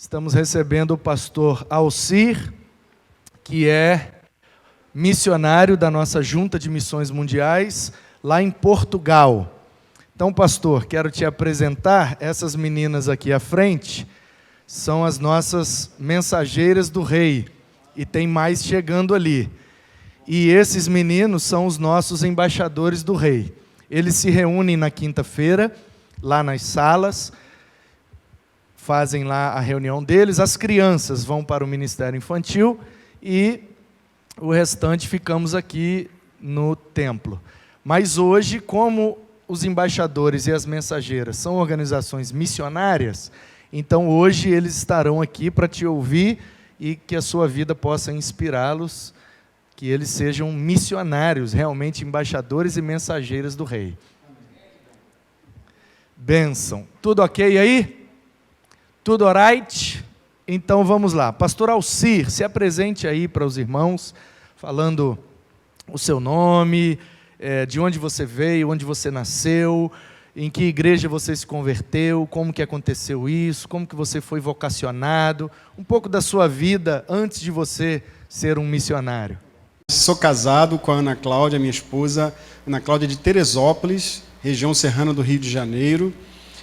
Estamos recebendo o pastor Alcir, que é missionário da nossa Junta de Missões Mundiais, lá em Portugal. Então, pastor, quero te apresentar. Essas meninas aqui à frente são as nossas mensageiras do rei, e tem mais chegando ali. E esses meninos são os nossos embaixadores do rei. Eles se reúnem na quinta-feira, lá nas salas, fazem lá a reunião deles, as crianças vão para o Ministério Infantil e o restante ficamos aqui no templo. Mas hoje, como os embaixadores e as mensageiras são organizações missionárias, então hoje eles estarão aqui para te ouvir e que a sua vida possa inspirá-los, que eles sejam missionários, realmente embaixadores e mensageiras do rei. Bênção. Tudo ok aí? Tudo alright? Então vamos lá. Pastor Alcir, se apresente aí para os irmãos, falando o seu nome, de onde você veio, onde você nasceu, em que igreja você se converteu, como que aconteceu isso, como que você foi vocacionado, um pouco da sua vida antes de você ser um missionário. Sou casado com a Ana Cláudia, minha esposa, Ana Cláudia de Teresópolis, região serrana do Rio de Janeiro.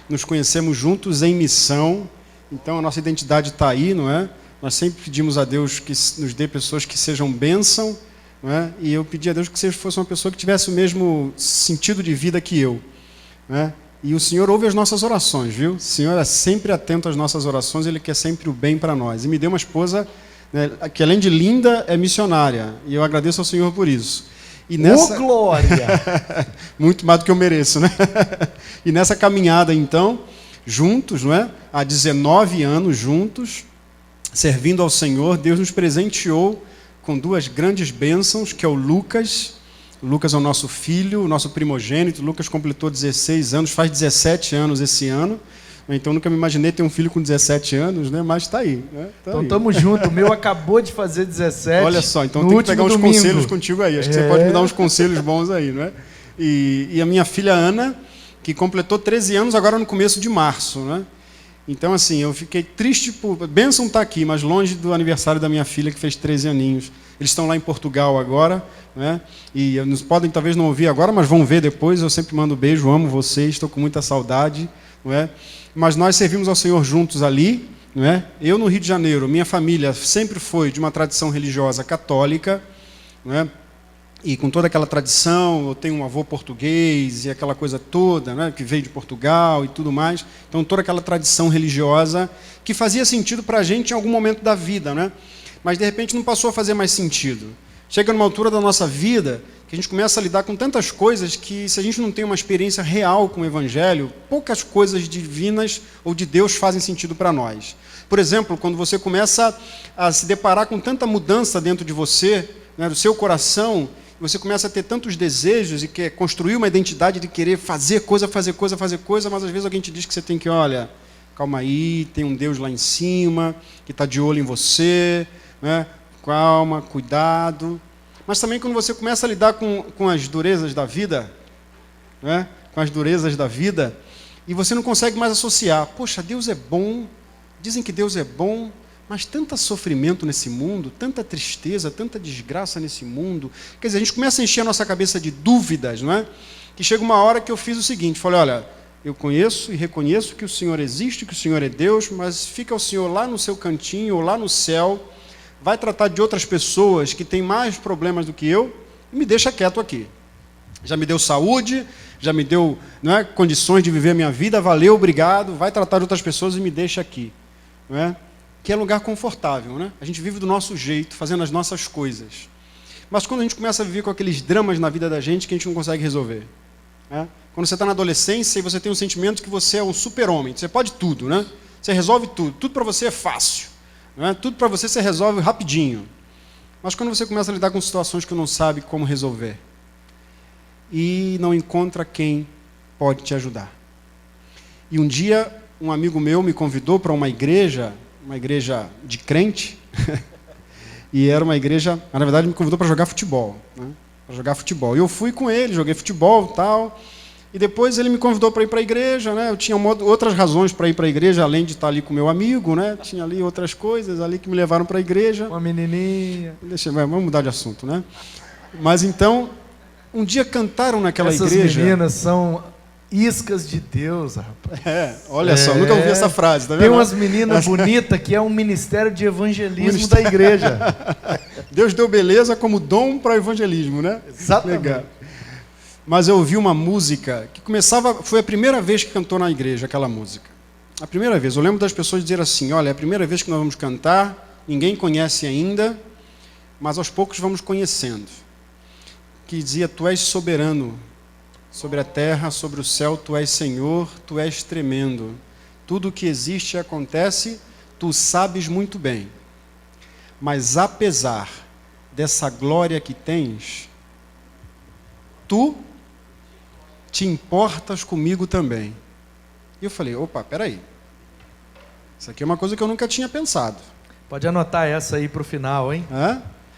Nos conhecemos juntos em missão. Então a nossa identidade está aí, não é? Nós sempre pedimos a Deus que nos dê pessoas que sejam bênção, não é? E eu pedi a Deus que você fosse uma pessoa que tivesse o mesmo sentido de vida que eu, não é? E o Senhor ouve as nossas orações, viu? O Senhor é sempre atento às nossas orações, Ele quer sempre o bem para nós. E me deu uma esposa, né, que além de linda, é missionária. E eu agradeço ao Senhor por isso. E nessa... glória! Muito mais do que eu mereço, né? E nessa caminhada, então, juntos, não é? Há 19 anos juntos, servindo ao Senhor, Deus nos presenteou com duas grandes bênçãos, que é o Lucas. O Lucas é o nosso filho, o nosso primogênito. O Lucas completou 16 anos, faz 17 anos esse ano. Então nunca me imaginei ter um filho com 17 anos, né? Mas está aí. Né? Então estamos juntos. O meu acabou de fazer 17. Olha só, então tem que pegar uns conselhos contigo aí. Acho que você pode me dar uns conselhos bons aí, não é? E a minha filha Ana, que completou 13 anos agora no começo de março, né? Então, assim, eu fiquei triste por... Bênção está aqui, mas longe do aniversário da minha filha, que fez 13 aninhos. Eles estão lá em Portugal agora, né? E eles podem talvez não ouvir agora, mas vão ver depois. Eu sempre mando beijo, amo vocês, estou com muita saudade, não é? Mas nós servimos ao Senhor juntos ali, não é? Eu no Rio de Janeiro, minha família sempre foi de uma tradição religiosa católica, não é? E com toda aquela tradição, eu tenho um avô português e aquela coisa toda, né, que veio de Portugal e tudo mais. Então, toda aquela tradição religiosa que fazia sentido para a gente em algum momento da vida, né? Mas, de repente, não passou a fazer mais sentido. Chega numa altura da nossa vida que a gente começa a lidar com tantas coisas que, se a gente não tem uma experiência real com o Evangelho, poucas coisas divinas ou de Deus fazem sentido para nós. Por exemplo, quando você começa a se deparar com tanta mudança dentro de você, né, do seu coração, você começa a ter tantos desejos e quer construir uma identidade de querer fazer coisa, mas às vezes alguém te diz que você tem que, olha, calma aí, tem um Deus lá em cima, que está de olho em você, né? Calma, cuidado. Mas também quando você começa a lidar com as durezas da vida, né? Com as durezas da vida, e você não consegue mais associar, poxa, Deus é bom, dizem que Deus é bom, mas tanto sofrimento nesse mundo, tanta tristeza, tanta desgraça nesse mundo. Quer dizer, a gente começa a encher a nossa cabeça de dúvidas, não é? Que chega uma hora que eu fiz o seguinte, falei, olha, eu conheço e reconheço que o Senhor existe, que o Senhor é Deus, mas fica o Senhor lá no seu cantinho, ou lá no céu, vai tratar de outras pessoas que têm mais problemas do que eu, e me deixa quieto aqui. Já me deu saúde, já me deu, não é, condições de viver a minha vida, valeu, obrigado, vai tratar de outras pessoas e me deixa aqui, não é? Que é lugar confortável, né? A gente vive do nosso jeito, fazendo as nossas coisas. Mas quando a gente começa a viver com aqueles dramas na vida da gente que a gente não consegue resolver, né? Quando você está na adolescência e você tem um sentimento que você é um super-homem, você pode tudo, né? Você resolve tudo, tudo para você é fácil, né? Tudo para você resolve rapidinho. Mas quando você começa a lidar com situações que não sabe como resolver e não encontra quem pode te ajudar. E um dia um amigo meu me convidou para uma igreja de crente, e era uma igreja, na verdade me convidou para jogar futebol, né? Para jogar futebol. E eu fui com ele, joguei futebol e tal, E depois ele me convidou para ir para a igreja, né? Eu tinha outras razões para ir para a igreja, além de estar ali com meu amigo, né? Tinha ali outras coisas ali que me levaram para a igreja. Uma menininha. Vamos mudar de assunto, né? Mas então, um dia cantaram naquela igreja. Essas meninas são iscas de Deus, rapaz. Olha só, nunca ouvi essa frase, tá vendo? Tem umas meninas bonitas que é um ministério de evangelismo da igreja. Deus deu beleza como dom para o evangelismo, né? Exatamente. Legal. Mas eu ouvi uma música que foi a primeira vez que cantou na igreja, aquela música. A primeira vez. Eu lembro das pessoas dizer assim, olha, é a primeira vez que nós vamos cantar, ninguém conhece ainda, mas aos poucos vamos conhecendo. Que dizia, tu és soberano sobre a terra, sobre o céu, tu és Senhor, tu és tremendo. Tudo o que existe e acontece, tu sabes muito bem. Mas apesar dessa glória que tens, tu te importas comigo também. E eu falei, opa, peraí. Isso aqui é uma coisa que eu nunca tinha pensado. Pode anotar essa aí para o final, hein?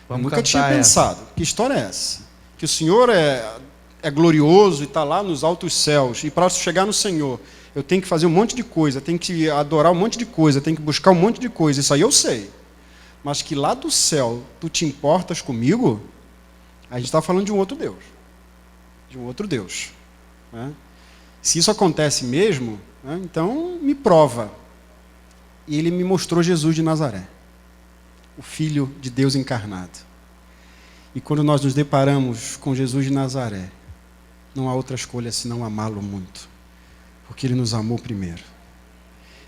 Eu nunca tinha pensado. Que história é essa? Que o Senhor é glorioso e está lá nos altos céus. E para chegar no Senhor, eu tenho que fazer um monte de coisa, tenho que adorar um monte de coisa, tenho que buscar um monte de coisa. Isso aí eu sei. Mas que lá do céu tu te importas comigo, a gente está falando de um outro Deus. De um outro Deus. Né? Se isso acontece mesmo, né, então me prova. E ele me mostrou Jesus de Nazaré, o Filho de Deus encarnado. E quando nós nos deparamos com Jesus de Nazaré, não há outra escolha senão amá-lo muito, porque ele nos amou primeiro.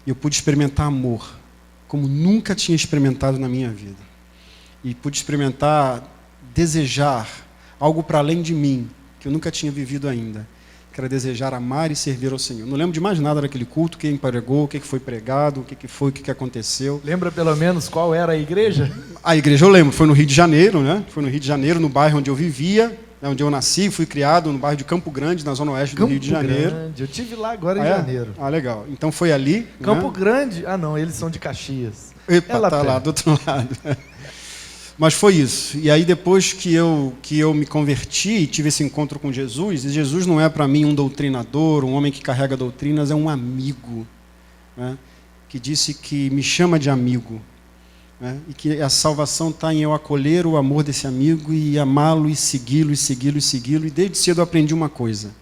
E eu pude experimentar amor, como nunca tinha experimentado na minha vida. E pude experimentar, desejar algo para além de mim, que eu nunca tinha vivido ainda, que era desejar amar e servir ao Senhor. Não lembro de mais nada daquele culto, quem pregou, o que foi pregado, o que foi, o que aconteceu. Lembra pelo menos qual era a igreja? A igreja eu lembro, foi no Rio de Janeiro, né? Foi no Rio de Janeiro, no bairro onde eu vivia, onde eu nasci, fui criado no bairro de Campo Grande, na zona oeste do Rio de Janeiro. Campo Grande, eu estive lá agora em janeiro. Legal. Então foi ali. Campo né? Grande? Ah não, eles são de Caxias. Epa, tá lá do outro lado. Mas foi isso. E aí depois que eu me converti e tive esse encontro com Jesus, e Jesus não é para mim um doutrinador, um homem que carrega doutrinas, é um amigo, né? Que disse que me chama de amigo, né? E que a salvação está em eu acolher o amor desse amigo e amá-lo e segui-lo, e segui-lo, e segui-lo. E desde cedo eu aprendi uma coisa: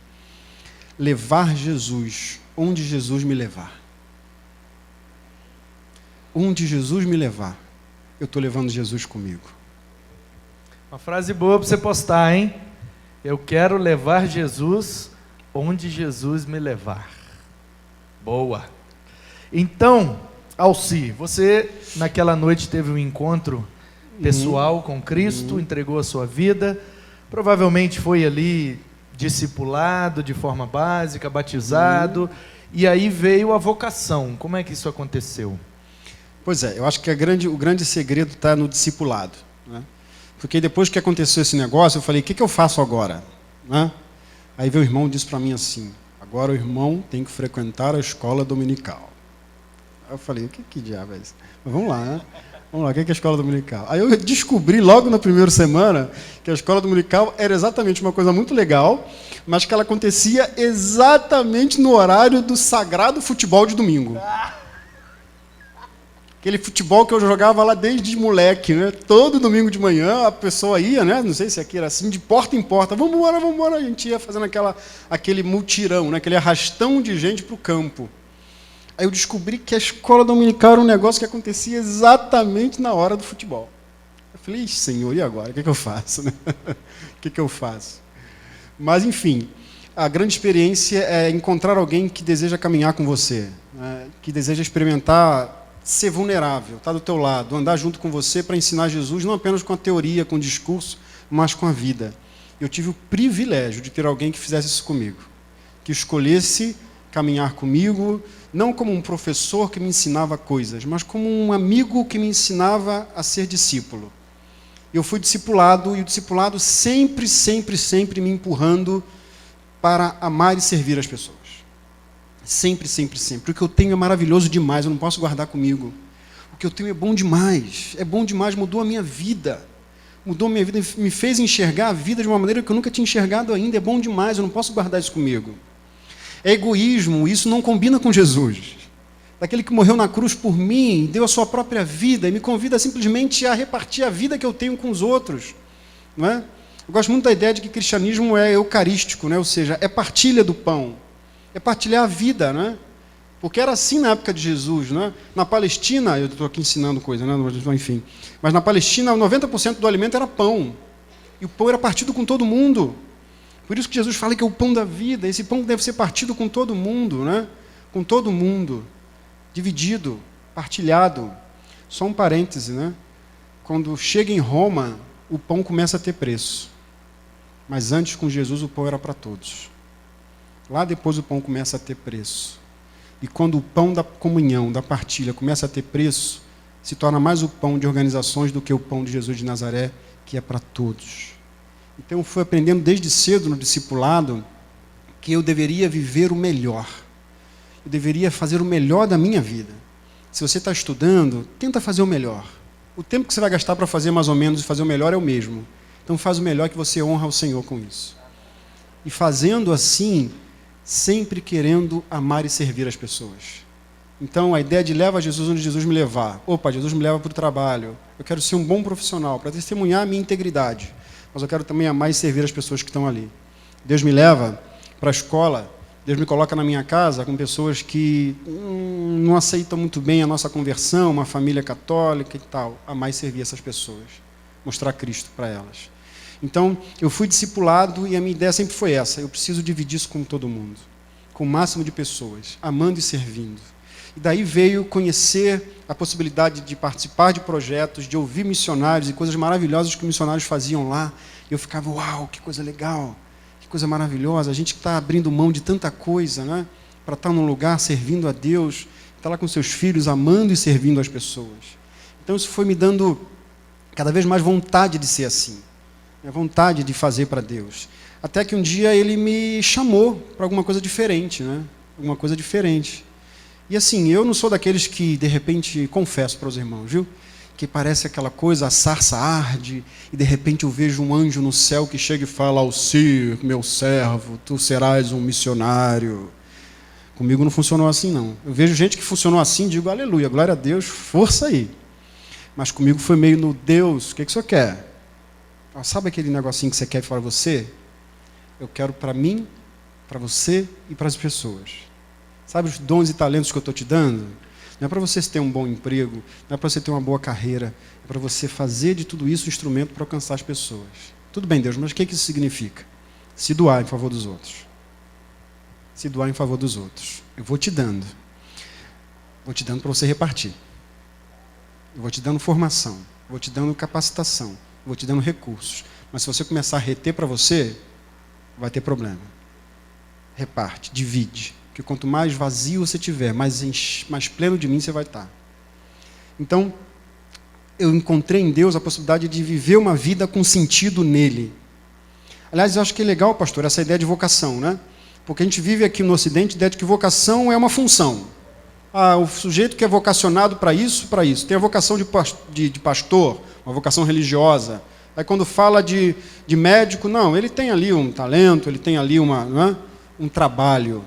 levar Jesus onde Jesus me levar. Onde Jesus me levar, eu estou levando Jesus comigo. Uma frase boa para você postar, hein? Eu quero levar Jesus onde Jesus me levar. Boa. Então, Alci, você naquela noite teve um encontro pessoal com Cristo, entregou a sua vida, provavelmente foi ali discipulado de forma básica, batizado, e aí veio a vocação. Como é que isso aconteceu? Pois é, eu acho que o grande segredo está no discipulado, né? Porque depois que aconteceu esse negócio, eu falei, o que eu faço agora? Né? Aí veio o irmão e disse para mim assim, agora o irmão tem que frequentar a escola dominical. Aí eu falei, que diabo é isso? Mas vamos lá, né? Vamos lá, o que é a escola dominical? Aí eu descobri logo na primeira semana que a escola dominical era exatamente uma coisa muito legal, mas que ela acontecia exatamente no horário do sagrado futebol de domingo. Aquele futebol que eu jogava lá desde moleque, né? Todo domingo de manhã a pessoa ia, né? Não sei se aqui era assim, de porta em porta. Vamos embora. A gente ia fazendo aquele mutirão, né? Aquele arrastão de gente para o campo. Aí eu descobri que a escola dominical era um negócio que acontecia exatamente na hora do futebol. Eu falei, Senhor, e agora? O que eu faço? Né? O que eu faço? Mas, enfim, a grande experiência é encontrar alguém que deseja caminhar com você, né? Que deseja experimentar ser vulnerável, estar do teu lado, andar junto com você para ensinar Jesus, não apenas com a teoria, com o discurso, mas com a vida. Eu tive o privilégio de ter alguém que fizesse isso comigo, que escolhesse caminhar comigo, não como um professor que me ensinava coisas, mas como um amigo que me ensinava a ser discípulo. Eu fui discipulado, e o discipulado sempre me empurrando para amar e servir as pessoas. Sempre. O que eu tenho é maravilhoso demais, eu não posso guardar comigo. O que eu tenho é bom demais, mudou a minha vida. Me fez enxergar a vida de uma maneira que eu nunca tinha enxergado ainda, é bom demais, eu não posso guardar isso comigo. É egoísmo, isso não combina com Jesus. Daquele que morreu na cruz por mim, deu a sua própria vida e me convida simplesmente a repartir a vida que eu tenho com os outros. Não é? Eu gosto muito da ideia de que cristianismo é eucarístico, né? Ou seja, é partilha do pão, é partilhar a vida, né? Porque era assim na época de Jesus, né? Na Palestina, eu estou aqui ensinando coisa, né? Enfim, mas na Palestina 90% do alimento era pão, e o pão era partido com todo mundo. Por isso que Jesus fala que é o pão da vida. Esse pão deve ser partido com todo mundo, né? Com todo mundo, dividido, partilhado. Só um parêntese, né? Quando chega em Roma, o pão começa a ter preço. Mas antes, com Jesus, o pão era para todos. Lá depois o pão começa a ter preço. E quando o pão da comunhão, da partilha, começa a ter preço, se torna mais o pão de organizações do que o pão de Jesus de Nazaré, que é para todos. Então eu fui aprendendo desde cedo no discipulado que eu deveria viver o melhor. Eu deveria fazer o melhor da minha vida. Se você está estudando, tenta fazer o melhor. O tempo que você vai gastar para fazer mais ou menos e fazer o melhor é o mesmo. Então faz o melhor, que você honra o Senhor com isso. E fazendo assim, sempre querendo amar e servir as pessoas. Então a ideia de leva Jesus onde Jesus me levar. Opa, Jesus me leva para o trabalho. Eu quero ser um bom profissional, para testemunhar a minha integridade. Mas eu quero também amar e servir as pessoas que estão ali. Deus me leva para a escola. Deus me coloca na minha casa com pessoas que não aceitam muito bem a nossa conversão, uma família católica e tal. Amar e servir essas pessoas. Mostrar Cristo para elas. Então, eu fui discipulado e a minha ideia sempre foi essa. Eu preciso dividir isso com todo mundo. Com o máximo de pessoas. Amando e servindo. E daí veio conhecer a possibilidade de participar de projetos, de ouvir missionários e coisas maravilhosas que os missionários faziam lá. E eu ficava, uau, que coisa legal. Coisa maravilhosa, a gente que está abrindo mão de tanta coisa, né, para estar num lugar servindo a Deus, estar lá com seus filhos, amando e servindo as pessoas. Então isso foi me dando cada vez mais vontade de ser assim, né, vontade de fazer para Deus. Até que um dia ele me chamou para alguma coisa diferente, né, alguma coisa diferente. E assim, eu não sou daqueles que, de repente, confesso para os irmãos, viu? Que parece aquela coisa, a sarça arde, e de repente eu vejo um anjo no céu que chega e fala, Alcir, meu servo, tu serás um missionário. Comigo não funcionou assim, não. Eu vejo gente que funcionou assim, digo, aleluia, glória a Deus, força aí. Mas comigo foi meio no Deus, o que o senhor quer? Sabe aquele negocinho que você quer para você? Eu quero para mim, para você e para as pessoas. Sabe os dons e talentos que eu estou te dando? Não é para você ter um bom emprego, não é para você ter uma boa carreira, é para você fazer de tudo isso um instrumento para alcançar as pessoas. Tudo bem, Deus, mas o que isso significa? Se doar em favor dos outros. Se doar em favor dos outros. Eu vou te dando. Vou te dando para você repartir. Eu vou te dando formação, vou te dando capacitação, vou te dando recursos. Mas se você começar a reter para você, vai ter problema. Reparte, divide. Porque quanto mais vazio você tiver, mais pleno de mim você vai estar. Então, eu encontrei em Deus a possibilidade de viver uma vida com sentido nele. Aliás, eu acho que é legal, pastor, essa ideia de vocação, né? Porque a gente vive aqui no Ocidente a ideia de que vocação é uma função. O sujeito que é vocacionado para isso. Tem a vocação de pastor, uma vocação religiosa. Aí quando fala de médico, não, ele tem ali um talento, ele tem ali um trabalho.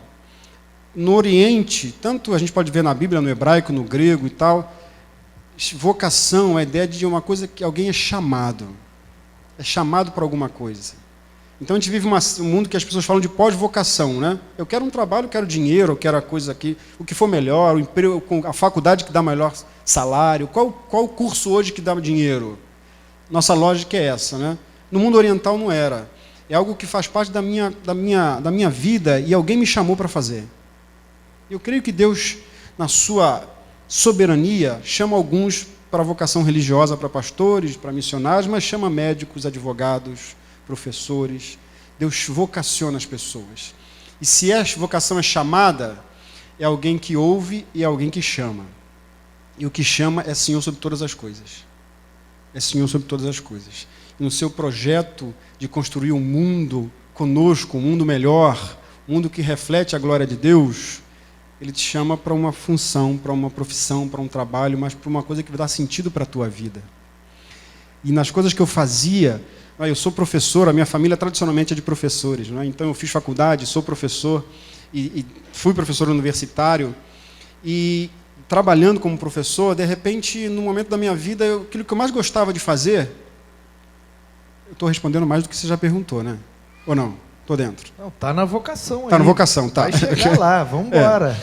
No Oriente, tanto a gente pode ver na Bíblia, no hebraico, no grego e tal, vocação é a ideia de uma coisa que alguém é chamado para alguma coisa. Então a gente vive um mundo que as pessoas falam de pós-vocação, né? Eu quero um trabalho, eu quero dinheiro, eu quero a coisa aqui, o que for melhor, o emprego, a faculdade que dá melhor salário, qual o curso hoje que dá dinheiro? Nossa lógica é essa, né? No mundo oriental não era. É algo que faz parte da minha vida e alguém me chamou para fazer. Eu creio que Deus, na sua soberania, chama alguns para a vocação religiosa, para pastores, para missionários, mas chama médicos, advogados, professores. Deus vocaciona as pessoas. E se a vocação é chamada, é alguém que ouve e é alguém que chama. E o que chama é Senhor sobre todas as coisas. É Senhor sobre todas as coisas. E no seu projeto de construir um mundo conosco, um mundo melhor, um mundo que reflete a glória de Deus, Ele te chama para uma função, para uma profissão, para um trabalho, mas para uma coisa que vai dar sentido para a tua vida. E nas coisas que eu fazia, eu sou professor, a minha família tradicionalmente é de professores, então eu fiz faculdade, sou professor, e fui professor universitário, e trabalhando como professor, de repente, no momento da minha vida, aquilo que eu mais gostava de fazer, eu estou respondendo mais do que você já perguntou, né? Ou não? Estou dentro. Não, tá na vocação aí. Está na vocação, tá. Vai chegar lá, vamos embora.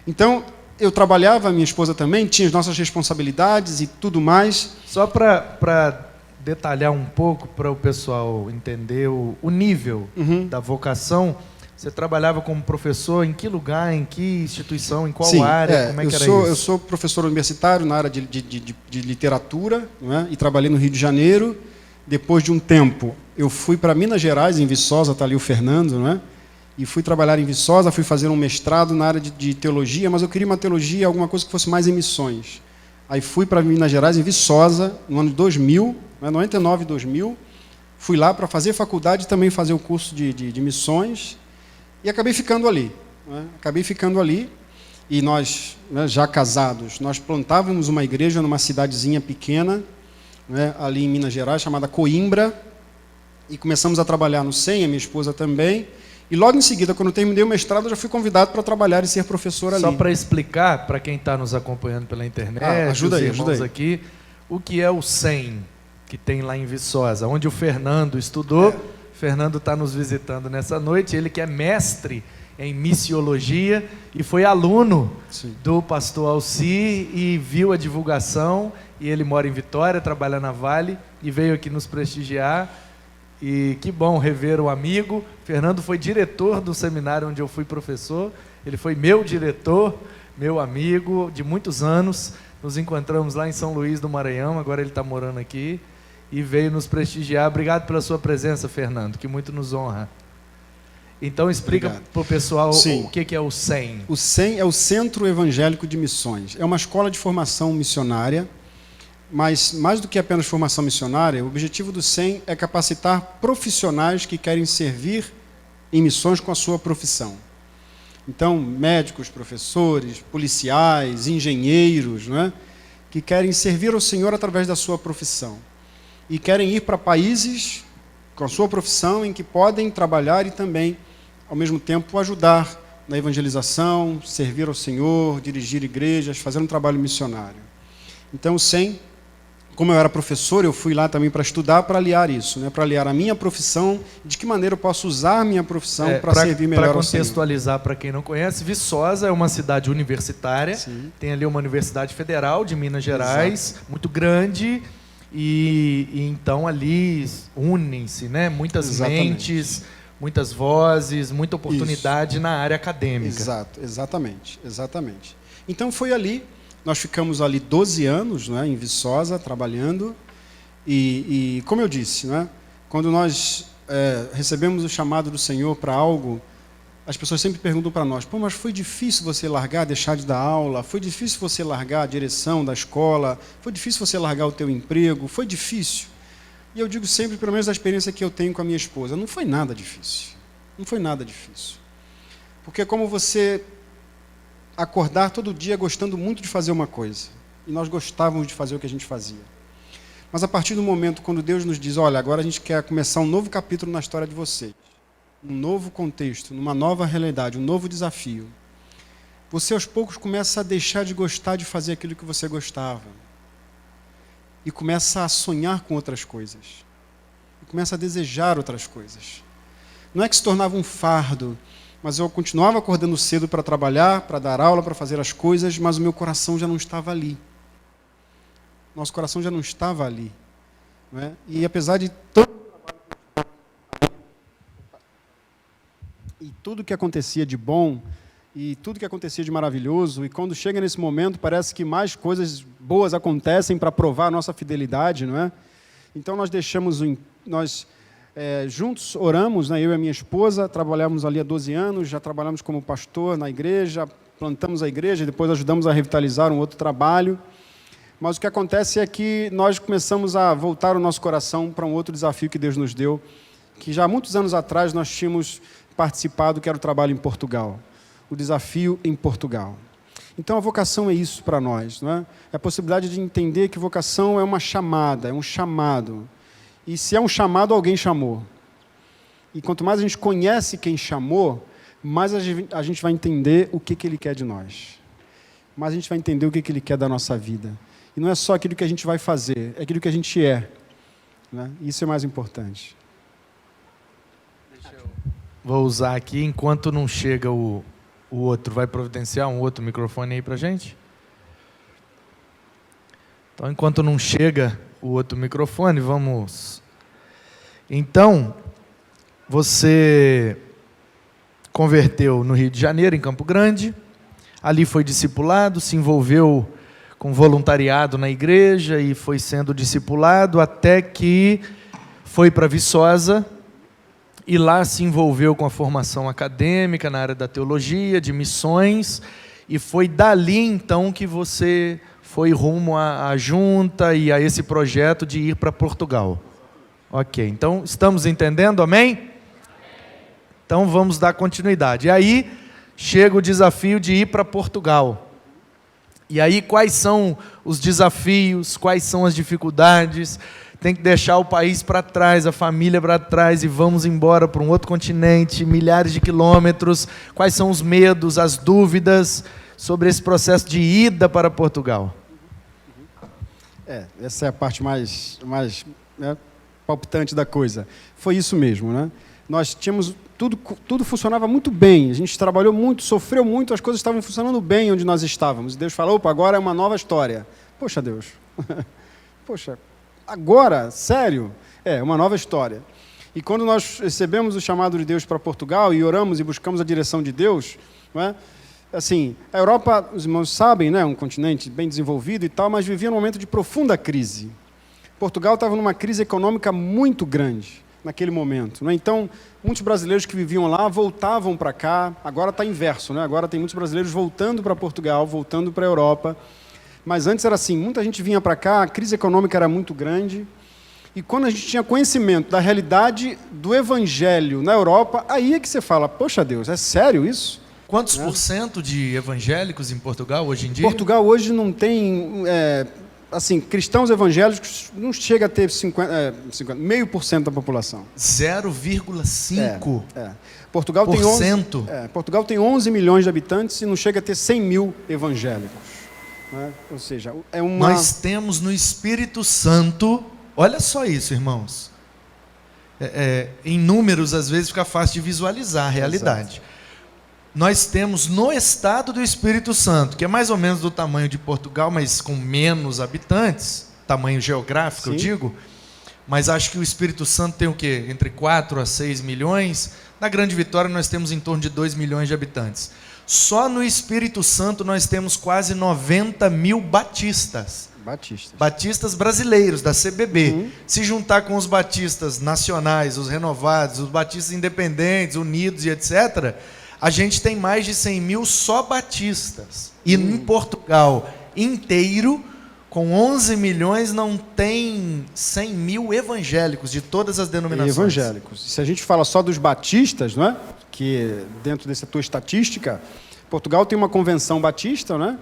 Então, eu trabalhava, minha esposa também, tinha as nossas responsabilidades e tudo mais. Só para detalhar um pouco, para o pessoal entender o nível da vocação, você trabalhava como professor em que lugar, em que instituição, em qual área? Como é que era isso? Eu sou professor universitário na área de literatura, não é? E trabalhei no Rio de Janeiro. Depois de um tempo, eu fui para Minas Gerais, em Viçosa, está ali o Fernando, não é? E fui trabalhar em Viçosa, fui fazer um mestrado na área de teologia, mas eu queria uma teologia, alguma coisa que fosse mais em missões. Aí fui para Minas Gerais, em Viçosa, no ano de 2000, 99, 2000. Fui lá para fazer faculdade e também fazer o curso de missões. E acabei ficando ali. Né? Acabei ficando ali. E nós, né, já casados, nós plantávamos uma igreja numa cidadezinha pequena, né, ali em Minas Gerais, chamada Coimbra. E começamos a trabalhar no SEM, a minha esposa também. E logo em seguida, quando eu terminei o mestrado, eu já fui convidado para trabalhar e ser professor ali. Só para explicar, para quem está nos acompanhando pela internet, ajuda aí. Aqui, o que é o SEM, que tem lá em Viçosa, onde o Fernando estudou. Fernando está nos visitando nessa noite, ele que é mestre em missiologia e foi aluno do pastor Alcir e viu a divulgação, e ele mora em Vitória, trabalha na Vale e veio aqui nos prestigiar. E que bom rever o amigo. Fernando foi diretor do seminário onde eu fui professor, ele foi meu diretor, meu amigo de muitos anos. Nos encontramos lá em São Luís do Maranhão, agora ele está morando aqui e veio nos prestigiar. Obrigado pela sua presença, Fernando, que muito nos honra. Então explica para o pessoal o que é o SEM. O SEM é o Centro Evangélico de Missões. É uma escola de formação missionária, mas mais do que apenas formação missionária, o objetivo do SEM é capacitar profissionais que querem servir em missões com a sua profissão. Então, médicos, professores, policiais, engenheiros, né, que querem servir ao Senhor através da sua profissão. E querem ir para países com a sua profissão em que podem trabalhar e também, ao mesmo tempo, ajudar na evangelização, servir ao Senhor, dirigir igrejas, fazer um trabalho missionário. Então, o SEM, como eu era professor, eu fui lá também para estudar, para aliar isso, né? Para aliar a minha profissão, de que maneira eu posso usar a minha profissão para servir melhor ao Senhor. Para contextualizar, para quem não conhece, Viçosa é uma cidade universitária, tem ali uma Universidade Federal de Minas Gerais, muito grande, e então ali unem-se, né? Muitas mentes, muitas vozes, muita oportunidade na área acadêmica. Exatamente. Então foi ali. Nós ficamos ali 12 anos, né, em Viçosa, trabalhando. E como eu disse, né, quando nós recebemos o chamado do Senhor para algo, as pessoas sempre perguntam para nós: mas foi difícil você largar, deixar de dar aula? Foi difícil você largar a direção da escola? Foi difícil você largar o teu emprego? Foi difícil? E eu digo sempre, pelo menos a experiência que eu tenho com a minha esposa, não foi nada difícil. Não foi nada difícil. Porque como você acordar todo dia gostando muito de fazer uma coisa. E nós gostávamos de fazer o que a gente fazia. Mas a partir do momento quando Deus nos diz: olha, agora a gente quer começar um novo capítulo na história de vocês, um novo contexto, numa nova realidade, um novo desafio, você aos poucos começa a deixar de gostar de fazer aquilo que você gostava. E começa a sonhar com outras coisas. E começa a desejar outras coisas. Não é que se tornava um fardo, mas eu continuava acordando cedo para trabalhar, para dar aula, para fazer as coisas, mas o meu coração já não estava ali. Nosso coração já não estava ali. Não é? E apesar de tudo que acontecia de bom, e tudo que acontecia de maravilhoso, e quando chega nesse momento, parece que mais coisas boas acontecem para provar a nossa fidelidade, não é? Então nós deixamos, juntos oramos, né, eu e a minha esposa, trabalhamos ali há 12 anos, já trabalhamos como pastor na igreja, plantamos a igreja, depois ajudamos a revitalizar um outro trabalho. Mas o que acontece é que nós começamos a voltar o nosso coração para um outro desafio que Deus nos deu, que já há muitos anos atrás nós tínhamos participado, que era o trabalho em Portugal, o desafio em Portugal. Então a vocação é isso para nós, não é? É a possibilidade de entender que vocação é uma chamada, é um chamado. E se é um chamado, alguém chamou. E quanto mais a gente conhece quem chamou, mais a gente vai entender o que Ele quer de nós. Mais a gente vai entender o que Ele quer da nossa vida. E não é só aquilo que a gente vai fazer, é aquilo que a gente é. Né? Isso é mais importante. Vou usar aqui, enquanto não chega o outro. Vai providenciar um outro microfone aí para a gente? Então, enquanto não chega o outro microfone, vamos... Então, você converteu no Rio de Janeiro, em Campo Grande. Ali foi discipulado, se envolveu com voluntariado na igreja e foi sendo discipulado até que foi para Viçosa e lá se envolveu com a formação acadêmica na área da teologia, de missões, e foi dali então que você foi rumo à junta e a esse projeto de ir para Portugal. Ok, então estamos entendendo, amém? Então vamos dar continuidade. E aí chega o desafio de ir para Portugal. E aí quais são os desafios, quais são as dificuldades? Tem que deixar o país para trás, a família para trás e vamos embora para um outro continente, milhares de quilômetros. Quais são os medos, as dúvidas sobre esse processo de ida para Portugal? Essa é a parte mais né, palpitante da coisa. Foi isso mesmo, né? Nós tínhamos... Tudo funcionava muito bem, a gente trabalhou muito, sofreu muito, as coisas estavam funcionando bem onde nós estávamos. E Deus falou, opa, agora é uma nova história. Poxa, Deus, poxa, agora? Sério? É uma nova história. E quando nós recebemos o chamado de Deus para Portugal e oramos e buscamos a direção de Deus, não é? Assim, a Europa, os irmãos sabem, né, um continente bem desenvolvido e tal, mas vivia num momento de profunda crise. Portugal estava numa crise econômica muito grande naquele momento. Né? Então, muitos brasileiros que viviam lá voltavam para cá, agora está inverso, né? Agora tem muitos brasileiros voltando para Portugal, voltando para a Europa, mas antes era assim, muita gente vinha para cá, a crise econômica era muito grande, e quando a gente tinha conhecimento da realidade do evangelho na Europa, aí é que você fala, poxa Deus, é sério isso? Quantos por cento de evangélicos em Portugal hoje em dia? Portugal hoje não tem... assim, cristãos evangélicos não chega a ter 0,5% da população. 0,5%? Portugal tem 11 milhões de habitantes e não chega a ter 100 mil evangélicos. Né? Ou seja, é uma... Nós temos no Espírito Santo, olha só isso, irmãos. Em números, às vezes, fica fácil de visualizar a realidade. Exato. Nós temos no estado do Espírito Santo, que é mais ou menos do tamanho de Portugal, mas com menos habitantes, tamanho geográfico, Sim. eu digo, mas acho que o Espírito Santo tem o quê? Entre 4 a 6 milhões. Na Grande Vitória nós temos em torno de 2 milhões de habitantes. Só no Espírito Santo nós temos quase 90 mil batistas. Batistas brasileiros, da CBB. Uhum. Se juntar com os batistas nacionais, os renovados, os batistas independentes, unidos e etc., a gente tem mais de 100 mil só batistas. E em Portugal inteiro, com 11 milhões, não tem 100 mil evangélicos de todas as denominações. Evangélicos. Se a gente fala só dos batistas, não é? Que dentro dessa tua estatística, Portugal tem uma convenção batista, né?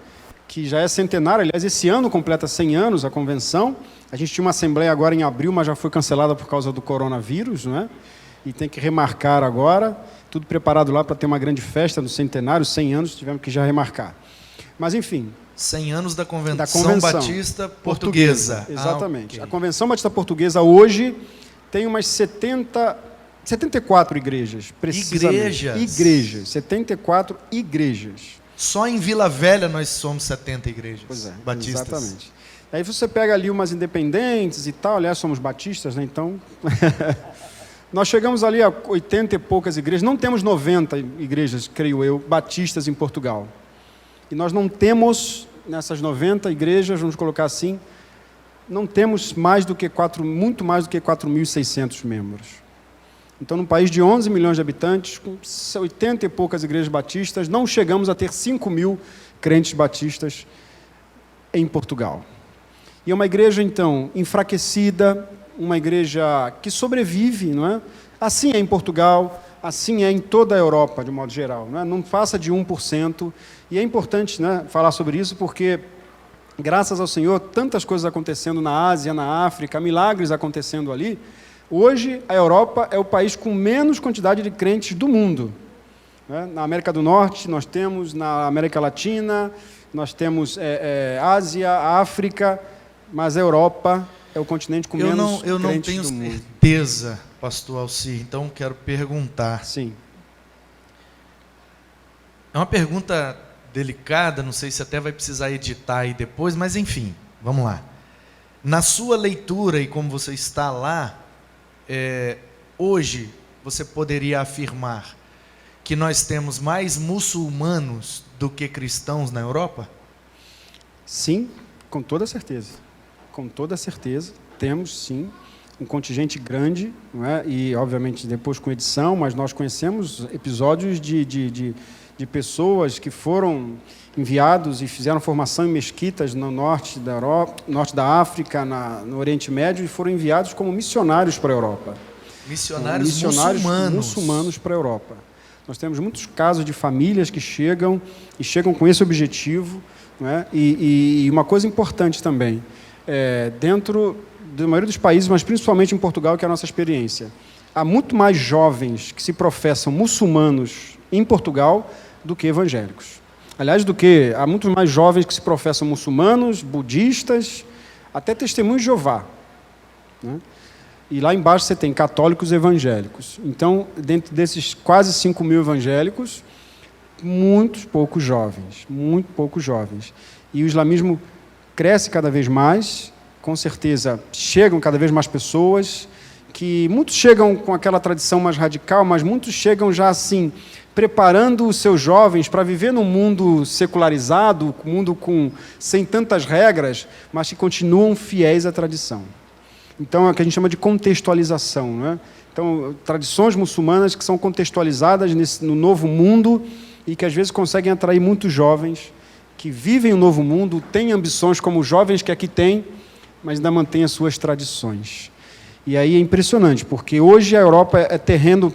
Que já é centenária. Aliás, esse ano completa 100 anos a convenção. A gente tinha uma assembleia agora em abril, mas já foi cancelada por causa do coronavírus, não é? E tem que remarcar agora. Tudo preparado lá para ter uma grande festa no centenário, 100 anos, tivemos que já remarcar. Mas, enfim... 100 anos da Convenção Batista Portuguesa. Exatamente. Okay. A Convenção Batista Portuguesa hoje tem umas 74 igrejas, precisamente. Igrejas. 74 igrejas. Só em Vila Velha nós somos 70 igrejas batistas. Exatamente. Aí você pega ali umas independentes e tal, aliás, somos batistas, né? Então... Nós chegamos ali a 80 e poucas igrejas, não temos 90 igrejas, creio eu, batistas em Portugal. E nós não temos, nessas 90 igrejas, vamos colocar assim, não temos muito mais do que 4.600 membros. Então, num país de 11 milhões de habitantes, com 80 e poucas igrejas batistas, não chegamos a ter 5 mil crentes batistas em Portugal. E é uma igreja, então, enfraquecida, uma igreja que sobrevive, não é? Assim é em Portugal, assim é em toda a Europa, de modo geral. Não é? Não passa de 1%. E é importante, né, falar sobre isso, porque, graças ao Senhor, tantas coisas acontecendo na Ásia, na África, milagres acontecendo ali. Hoje, a Europa é o país com menos quantidade de crentes do mundo. né? Na América do Norte nós temos, na América Latina, nós temos Ásia, África, mas a Europa é o continente com menos Eu não tenho certeza, pastor Alcir, então quero perguntar. Sim. É uma pergunta delicada, não sei se até vai precisar editar aí depois, mas enfim, vamos lá. Na sua leitura e como você está lá, hoje você poderia afirmar que nós temos mais muçulmanos do que cristãos na Europa? Sim, com toda certeza. Com toda certeza, temos sim um contingente grande, não é? E obviamente depois com edição, mas nós conhecemos episódios de pessoas que foram enviados e fizeram formação em mesquitas no norte da Europa, norte da África, no Oriente Médio, e foram enviados como missionários para a Europa. Missionários muçulmanos para a Europa. Nós temos muitos casos de famílias que chegam com esse objetivo, não é? E uma coisa importante também, dentro da maioria dos países, mas principalmente em Portugal, que é a nossa experiência, há muito mais jovens que se professam muçulmanos em Portugal do que evangélicos. Aliás, há muitos mais jovens que se professam muçulmanos, budistas, até testemunhos de Jeová, né? E lá embaixo você tem católicos e evangélicos. Então, dentro desses quase 5 mil evangélicos, muito poucos jovens. E o islamismo cresce cada vez mais, com certeza chegam cada vez mais pessoas, que muitos chegam com aquela tradição mais radical, mas muitos chegam já assim, preparando os seus jovens para viver num mundo secularizado, um mundo sem tantas regras, mas que continuam fiéis à tradição. Então, é o que a gente chama de contextualização, né? Então, tradições muçulmanas que são contextualizadas no novo mundo e que, às vezes, conseguem atrair muitos jovens que vivem o novo mundo, têm ambições como os jovens que aqui têm, mas ainda mantêm as suas tradições. E aí é impressionante, porque hoje a Europa é terreno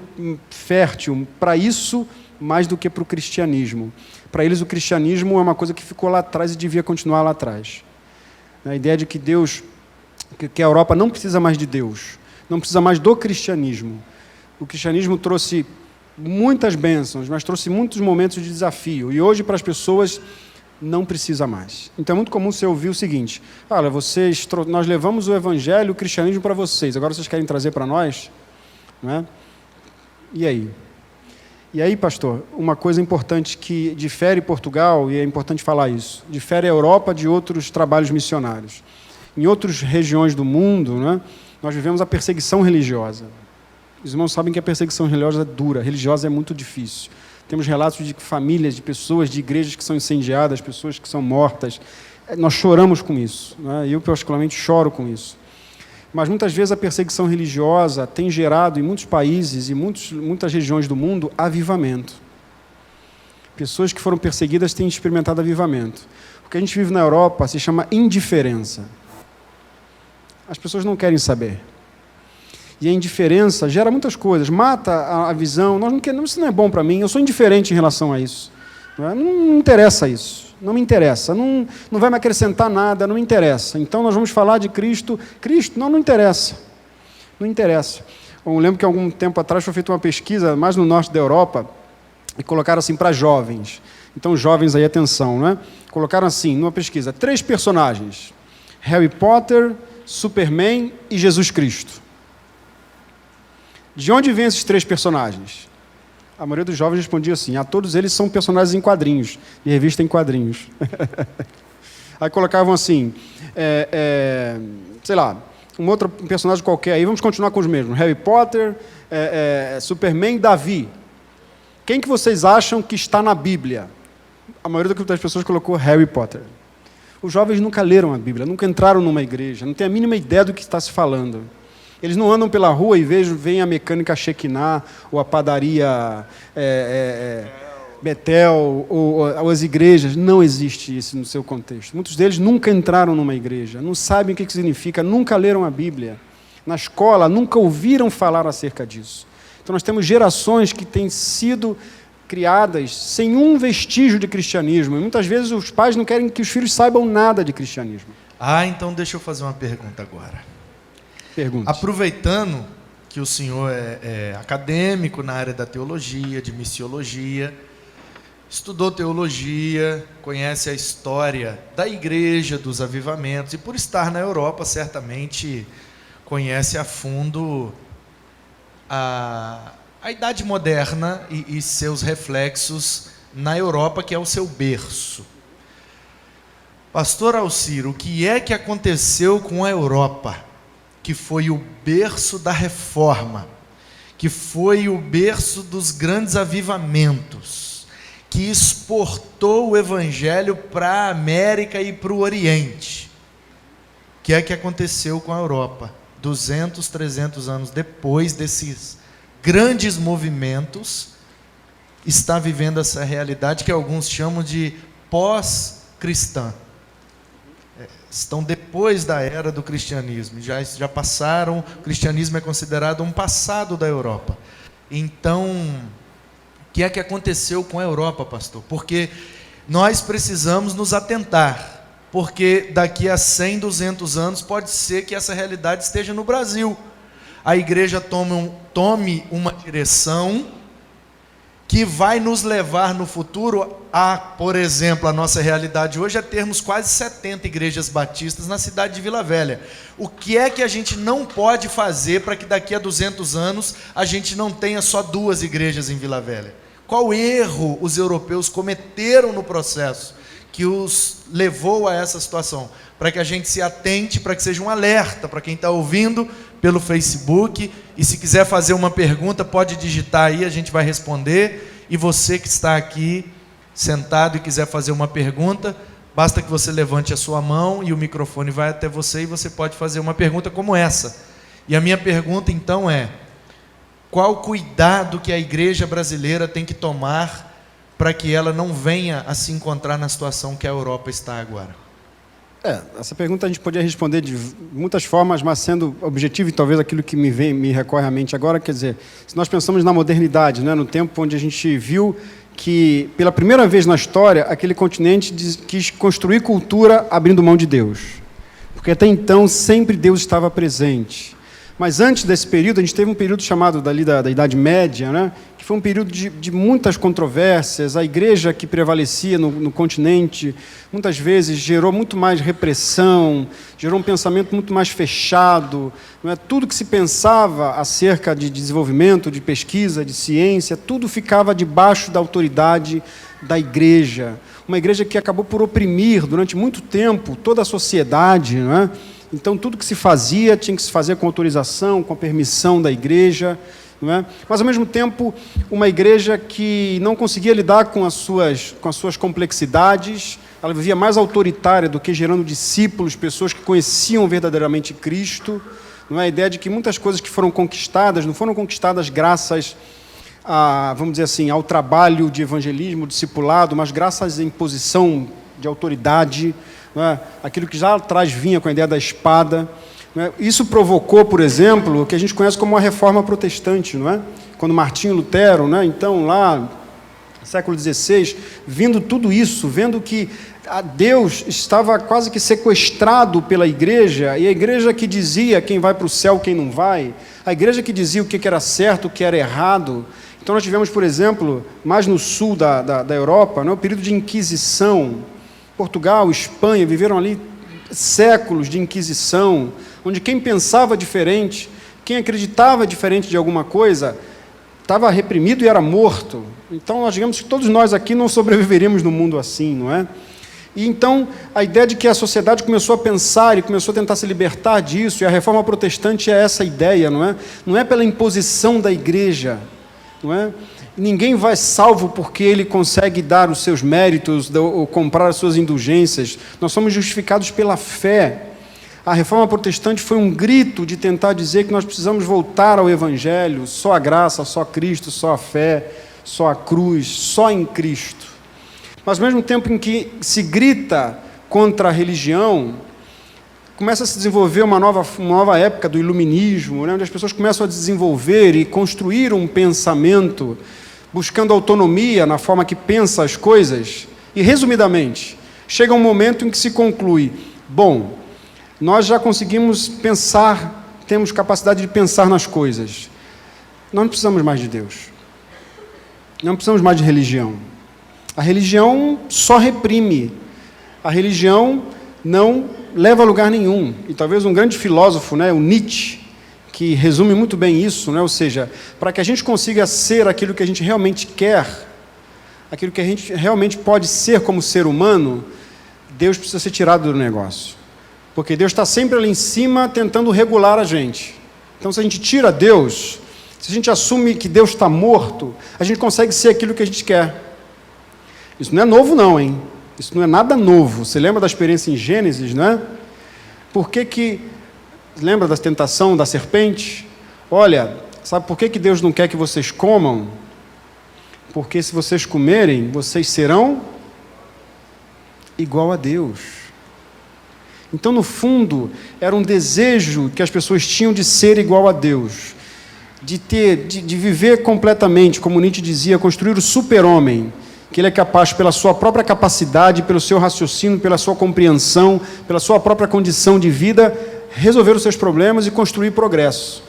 fértil para isso mais do que para o cristianismo. Para eles, o cristianismo é uma coisa que ficou lá atrás e devia continuar lá atrás. A ideia de que que a Europa não precisa mais de Deus, não precisa mais do cristianismo. O cristianismo trouxe muitas bênçãos, mas trouxe muitos momentos de desafio. E hoje, para as pessoas, não precisa mais. Então, é muito comum você ouvir o seguinte: olha, nós levamos o evangelho, o cristianismo para vocês, agora vocês querem trazer para nós? Não é? E aí? E aí, pastor, uma coisa importante que difere Portugal, e é importante falar isso, difere a Europa de outros trabalhos missionários. Em outras regiões do mundo, né, nós vivemos a perseguição religiosa. Os irmãos sabem que a perseguição religiosa é dura, religiosa é muito difícil. Temos relatos de famílias, de pessoas, de igrejas que são incendiadas, pessoas que são mortas. Nós choramos com isso, né? Eu, particularmente, choro com isso. Mas, muitas vezes, a perseguição religiosa tem gerado, em muitos países e muitas regiões do mundo, avivamento. Pessoas que foram perseguidas têm experimentado avivamento. O que a gente vive na Europa se chama indiferença. As pessoas não querem saber. E a indiferença gera muitas coisas, mata a visão. Nós não queremos, isso não é bom para mim, eu sou indiferente em relação a isso. Não interessa isso, não me interessa, não vai me acrescentar nada, não me interessa. Então nós vamos falar de Cristo. Cristo, não interessa. Não interessa. Eu lembro que algum tempo atrás foi feita uma pesquisa, mais no norte da Europa, e colocaram assim para jovens. Então, jovens aí, atenção, né? Colocaram assim, numa pesquisa, 3 personagens: Harry Potter, Superman e Jesus Cristo. De onde vêm esses 3 personagens? A maioria dos jovens respondia assim: todos eles são personagens em quadrinhos, de revista em quadrinhos. Aí colocavam assim, sei lá, um outro personagem qualquer, aí vamos continuar com os mesmos: Harry Potter, Superman, Davi. Quem que vocês acham que está na Bíblia? A maioria das pessoas colocou Harry Potter. Os jovens nunca leram a Bíblia, nunca entraram numa igreja, não têm a mínima ideia do que está se falando. Eles não andam pela rua e veem a mecânica Shekinah, ou a padaria Betel, ou as igrejas. Não existe isso no seu contexto. Muitos deles nunca entraram numa igreja, não sabem o que significa, nunca leram a Bíblia. Na escola, nunca ouviram falar acerca disso. Então, nós temos gerações que têm sido criadas sem um vestígio de cristianismo. E muitas vezes os pais não querem que os filhos saibam nada de cristianismo. Então deixa eu fazer uma pergunta agora. Pergunte. Aproveitando que o senhor é acadêmico na área da teologia, de missiologia, estudou teologia, conhece a história da igreja, dos avivamentos, e por estar na Europa, certamente conhece a fundo a Idade Moderna e seus reflexos na Europa, que é o seu berço. Pastor Alcir, o que é que aconteceu com a Europa, que foi o berço da reforma, que foi o berço dos grandes avivamentos, que exportou o evangelho para a América e para o Oriente? O que é que aconteceu com a Europa 200, 300 anos depois desses grandes movimentos? Está vivendo essa realidade que alguns chamam de pós-cristã. Estão depois da era do cristianismo, já passaram, o cristianismo é considerado um passado da Europa. Então, o que é que aconteceu com a Europa, pastor? Porque nós precisamos nos atentar, porque daqui a 100, 200 anos pode ser que essa realidade esteja no Brasil. A igreja tome uma direção que vai nos levar no futuro a, por exemplo, a nossa realidade hoje é termos quase 70 igrejas batistas na cidade de Vila Velha. O que é que a gente não pode fazer para que daqui a 200 anos a gente não tenha só 2 igrejas em Vila Velha? Qual erro os europeus cometeram no processo que os levou a essa situação? Para que a gente se atente, para que seja um alerta para quem está ouvindo pelo Facebook, e se quiser fazer uma pergunta, pode digitar aí, a gente vai responder. E você que está aqui sentado e quiser fazer uma pergunta, basta que você levante a sua mão e o microfone vai até você e você pode fazer uma pergunta como essa. E a minha pergunta então é: qual cuidado que a igreja brasileira tem que tomar para que ela não venha a se encontrar na situação que a Europa está agora? Essa pergunta a gente poderia responder de muitas formas, mas sendo objetivo, e talvez aquilo que me recorre à mente agora, quer dizer, se nós pensamos na modernidade, né, no tempo onde a gente viu que, pela primeira vez na história, aquele continente quis construir cultura abrindo mão de Deus. Porque até então, sempre Deus estava presente. Mas antes desse período, a gente teve um período chamado da Idade Média, né, que foi um período de muitas controvérsias. A igreja que prevalecia no continente, muitas vezes, gerou muito mais repressão, gerou um pensamento muito mais fechado. Não é? Tudo que se pensava acerca de desenvolvimento, de pesquisa, de ciência, tudo ficava debaixo da autoridade da igreja. Uma igreja que acabou por oprimir, durante muito tempo, toda a sociedade, não é? Então, tudo que se fazia tinha que se fazer com autorização, com a permissão da igreja, não é? Mas, ao mesmo tempo, uma igreja que não conseguia lidar com as suas complexidades, ela vivia mais autoritária do que gerando discípulos, pessoas que conheciam verdadeiramente Cristo. Não é? A ideia de que muitas coisas que foram conquistadas, não foram conquistadas graças vamos dizer assim, ao trabalho de evangelismo, discipulado, mas graças à imposição de autoridade, não é? Aquilo que já atrás vinha com a ideia da espada. Não é? Isso provocou, por exemplo, o que a gente conhece como a Reforma Protestante, não é? Quando Martinho Lutero, né? Então, lá, século XVI, vendo tudo isso, vendo que Deus estava quase que sequestrado pela igreja, e a igreja que dizia quem vai para o céu, quem não vai, a igreja que dizia o que era certo, o que era errado. Então, nós tivemos, por exemplo, mais no sul da Europa, né? O período de Inquisição. Portugal, Espanha, viveram ali séculos de Inquisição, onde quem pensava diferente, quem acreditava diferente de alguma coisa, estava reprimido e era morto. Então, nós digamos que todos nós aqui não sobreviveríamos num mundo assim, não é? E então, a ideia de que a sociedade começou a pensar e começou a tentar se libertar disso, e a Reforma Protestante é essa ideia, não é? Não é pela imposição da igreja, não é? Ninguém vai salvo porque ele consegue dar os seus méritos ou comprar as suas indulgências. Nós somos justificados pela fé. A Reforma Protestante foi um grito de tentar dizer que nós precisamos voltar ao Evangelho, só a graça, só Cristo, só a fé, só a cruz, só em Cristo. Mas, ao mesmo tempo em que se grita contra a religião, começa a se desenvolver uma nova época do iluminismo, né, onde as pessoas começam a desenvolver e construir um pensamento buscando autonomia na forma que pensa as coisas. E, resumidamente, chega um momento em que se conclui: bom, nós já conseguimos pensar, temos capacidade de pensar nas coisas. Nós não precisamos mais de Deus. Não precisamos mais de religião. A religião só reprime. A religião não leva a lugar nenhum. E talvez um grande filósofo, né, o Nietzsche, que resume muito bem isso, né, ou seja, para que a gente consiga ser aquilo que a gente realmente quer, aquilo que a gente realmente pode ser como ser humano, Deus precisa ser tirado do negócio. Porque Deus está sempre ali em cima tentando regular a gente. Então, se a gente tira Deus, se a gente assume que Deus está morto, a gente consegue ser aquilo que a gente quer. Isso não é novo não, hein? Isso não é nada novo. Você lembra da experiência em Gênesis, não é? Por que lembra da tentação da serpente? Olha, sabe por que Deus não quer que vocês comam? Porque se vocês comerem, vocês serão igual a Deus. Então, no fundo, era um desejo que as pessoas tinham de ser igual a Deus, de viver completamente, como Nietzsche dizia, construir o super-homem, que ele é capaz, pela sua própria capacidade, pelo seu raciocínio, pela sua compreensão, pela sua própria condição de vida, resolver os seus problemas e construir progresso.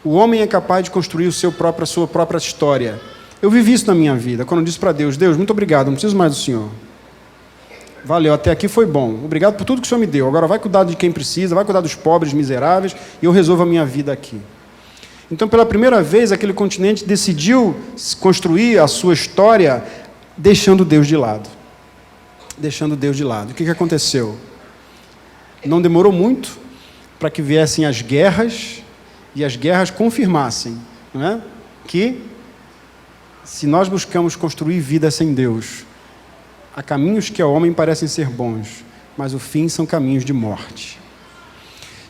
O homem é capaz de construir a sua própria história. Eu vivi isso na minha vida, quando eu disse para Deus, Deus, muito obrigado, não preciso mais do Senhor. Valeu, até aqui foi bom. Obrigado por tudo que o Senhor me deu. Agora vai cuidar de quem precisa, vai cuidar dos pobres, miseráveis, e eu resolvo a minha vida aqui. Então, pela primeira vez, aquele continente decidiu construir a sua história deixando Deus de lado. Deixando Deus de lado. O que aconteceu? Não demorou muito para que viessem as guerras, e as guerras confirmassem, não é? Que, se nós buscamos construir vida sem Deus, há caminhos que ao homem parecem ser bons, mas o fim são caminhos de morte.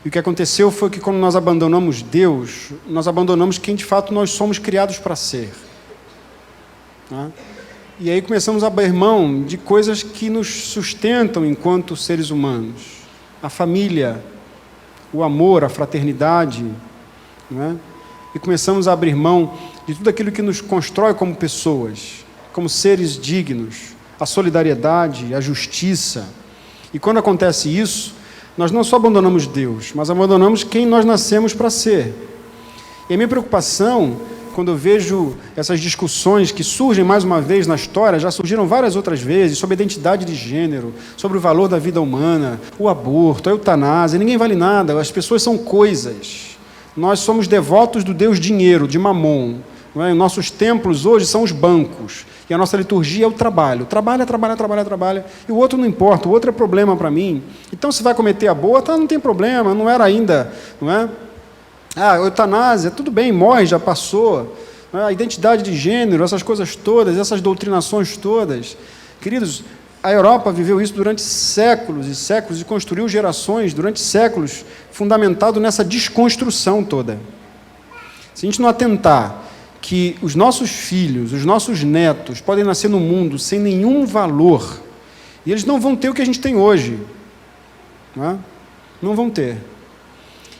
E o que aconteceu foi que, quando nós abandonamos Deus, nós abandonamos quem de fato nós somos criados para ser. Né? E aí começamos a abrir mão de coisas que nos sustentam enquanto seres humanos. A família, o amor, a fraternidade. Né? E começamos a abrir mão de tudo aquilo que nos constrói como pessoas, como seres dignos. A solidariedade, a justiça. E quando acontece isso, nós não só abandonamos Deus, mas abandonamos quem nós nascemos para ser. E a minha preocupação, quando eu vejo essas discussões que surgem mais uma vez na história, já surgiram várias outras vezes, sobre a identidade de gênero, sobre o valor da vida humana, o aborto, a eutanásia, ninguém vale nada, as pessoas são coisas. Nós somos devotos do Deus dinheiro, de Mamon. Não é? Nossos templos hoje são os bancos, e a nossa liturgia é o trabalho. Trabalha, e o outro não importa, o outro é problema para mim. Então, se vai cometer aborto, não tem problema, não era ainda, não é? Eutanásia, tudo bem, morre, já passou. A identidade de gênero, essas coisas todas, essas doutrinações todas. Queridos, a Europa viveu isso durante séculos e séculos, e construiu gerações durante séculos, fundamentado nessa desconstrução toda. Se a gente não atentar que os nossos filhos, os nossos netos podem nascer no mundo sem nenhum valor, e eles não vão ter o que a gente tem hoje. Não vão ter.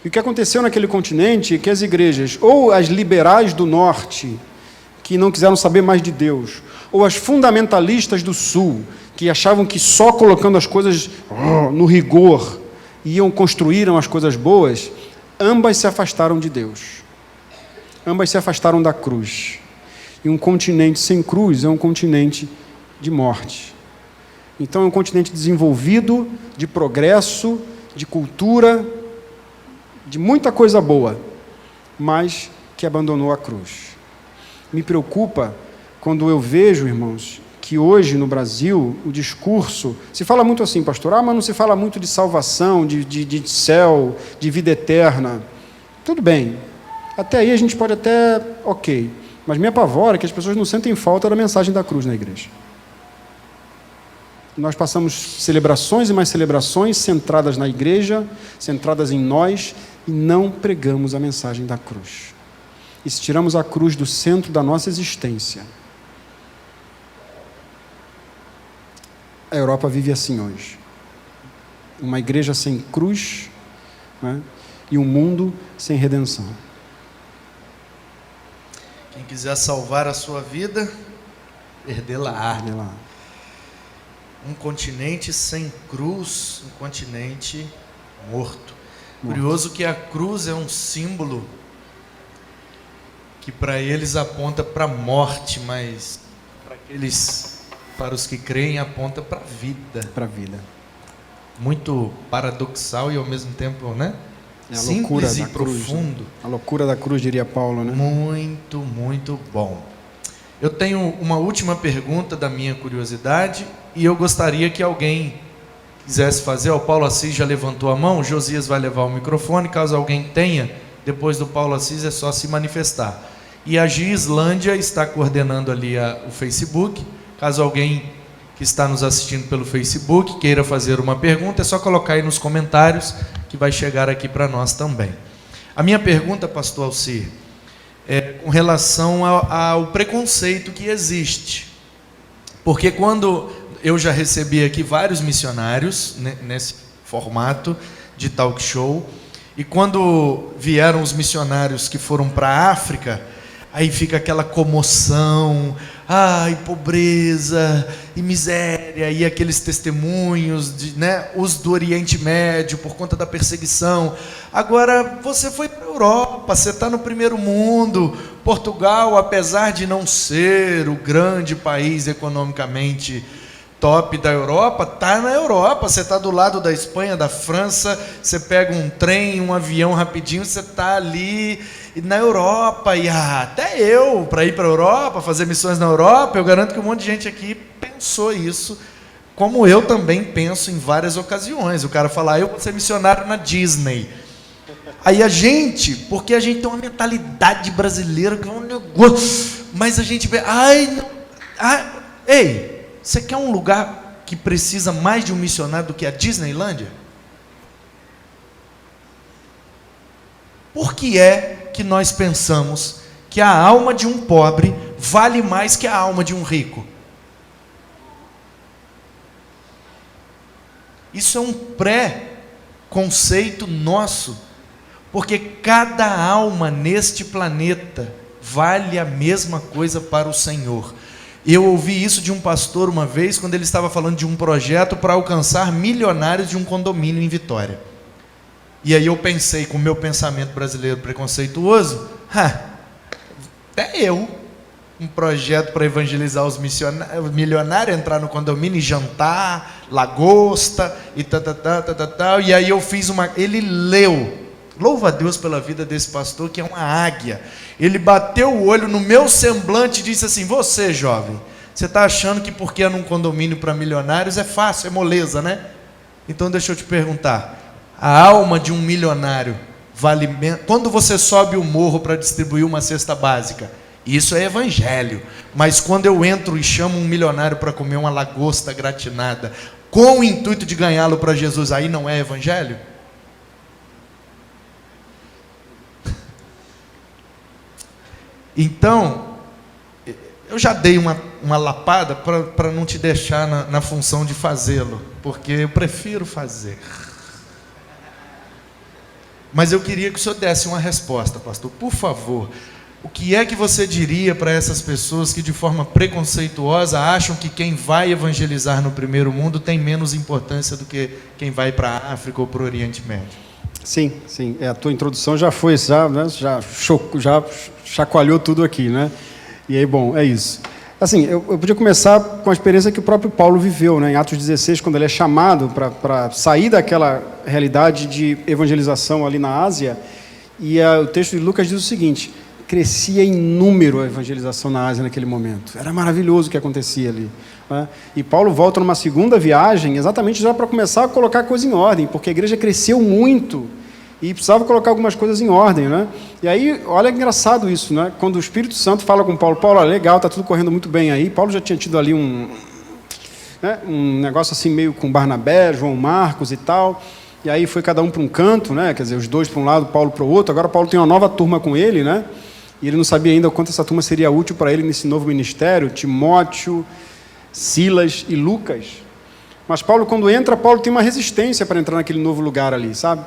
E o que aconteceu naquele continente é que as igrejas, ou as liberais do norte, que não quiseram saber mais de Deus, ou as fundamentalistas do sul, que achavam que só colocando as coisas no rigor construíram as coisas boas, ambas se afastaram de Deus. Ambas se afastaram da cruz. E um continente sem cruz é um continente de morte. Então é um continente desenvolvido, de progresso, de cultura, de muita coisa boa, mas que abandonou a cruz. Me preocupa quando eu vejo, irmãos, que hoje no Brasil o discurso, se fala muito assim, pastor, mas não se fala muito de salvação, de céu, de vida eterna. Tudo bem. Até aí a gente pode até, ok, mas me apavora que as pessoas não sentem falta da mensagem da cruz na igreja. Nós passamos celebrações e mais celebrações centradas na igreja, centradas em nós, e não pregamos a mensagem da cruz. E se tiramos a cruz do centro da nossa existência, a Europa vive assim hoje. Uma igreja sem cruz, né? E um mundo sem redenção. Quem quiser salvar a sua vida, perdê-la. Um continente sem cruz, um continente morto. Curioso que a cruz é um símbolo que para eles aponta para a morte, mas para os que creem aponta para a vida. Para a vida. Muito paradoxal e ao mesmo tempo, né? É a Simples e cruz, profundo. Né? A loucura da cruz, diria Paulo, né? Muito, muito bom. Eu tenho uma última pergunta da minha curiosidade e eu gostaria que alguém quisesse fazer. O Paulo Assis já levantou a mão, o Josias vai levar o microfone, caso alguém tenha, depois do Paulo Assis é só se manifestar. E a Gislândia está coordenando ali o Facebook, caso alguém que está nos assistindo pelo Facebook queira fazer uma pergunta, é só colocar aí nos comentários que vai chegar aqui para nós também. A minha pergunta, pastor Alcir, é com relação ao preconceito que existe. Porque quando eu já recebi aqui vários missionários, né, nesse formato de talk show, e quando vieram os missionários que foram para a África, aí fica aquela comoção, ai, pobreza e miséria, e aqueles testemunhos, né, os do Oriente Médio, por conta da perseguição. Agora, você foi para a Europa, você está no primeiro mundo. Portugal, apesar de não ser o grande país economicamente top da Europa, está na Europa. Você está do lado da Espanha, da França, você pega um trem, um avião rapidinho, você está ali na Europa. E até eu, para ir para a Europa, fazer missões na Europa, eu garanto que um monte de gente aqui pensou isso, como eu também penso em várias ocasiões. O cara fala, eu vou ser missionário na Disney. Aí a gente, porque a gente tem uma mentalidade brasileira que é um negócio, mas a gente vê, ei, você quer um lugar que precisa mais de um missionário do que a Disneylândia? Por que é que nós pensamos que a alma de um pobre vale mais que a alma de um rico? Isso é um pré-conceito nosso, porque cada alma neste planeta vale a mesma coisa para o Senhor. Eu ouvi isso de um pastor uma vez, quando ele estava falando de um projeto para alcançar milionários de um condomínio em Vitória. E aí eu pensei, com o meu pensamento brasileiro preconceituoso, até eu, um projeto para evangelizar os milionários, entrar no condomínio e jantar, lagosta, e tal. E aí eu fiz ele leu, louva a Deus pela vida desse pastor, que é uma águia. Ele bateu o olho no meu semblante e disse assim, você jovem, você está achando que porque é num condomínio para milionários é fácil, é moleza, né? Então deixa eu te perguntar, a alma de um milionário vale menos? Quando você sobe o morro para distribuir uma cesta básica, isso é evangelho. Mas quando eu entro e chamo um milionário para comer uma lagosta gratinada, com o intuito de ganhá-lo para Jesus, aí não é evangelho? Então, eu já dei uma lapada para não te deixar na função de fazê-lo, porque eu prefiro fazer. Mas eu queria que o senhor desse uma resposta, pastor, por favor. O que é que você diria para essas pessoas que de forma preconceituosa acham que quem vai evangelizar no primeiro mundo tem menos importância do que quem vai para a África ou para o Oriente Médio? Sim. A tua introdução já foi, né? já chacoalhou tudo aqui, né? E aí, bom, é isso. Assim, eu podia começar com a experiência que o próprio Paulo viveu, né? Em Atos 16, quando ele é chamado para sair daquela realidade de evangelização ali na Ásia, e o texto de Lucas diz o seguinte, crescia em número a evangelização na Ásia naquele momento. Era maravilhoso o que acontecia ali, né? E Paulo volta numa segunda viagem, exatamente já para começar a colocar a coisa em ordem, porque a igreja cresceu muito e precisava colocar algumas coisas em ordem, né? E aí, olha que engraçado isso, né? Quando o Espírito Santo fala com Paulo, olha, legal, está tudo correndo muito bem aí. Paulo já tinha tido ali um negócio assim meio com Barnabé, João Marcos e tal. E aí foi cada um para um canto, né? Quer dizer, os dois para um lado, Paulo para o outro. Agora Paulo tem uma nova turma com ele, né? E ele não sabia ainda o quanto essa turma seria útil para ele nesse novo ministério. Timóteo, Silas e Lucas. Mas Paulo, quando entra, Paulo tem uma resistência para entrar naquele novo lugar ali, sabe?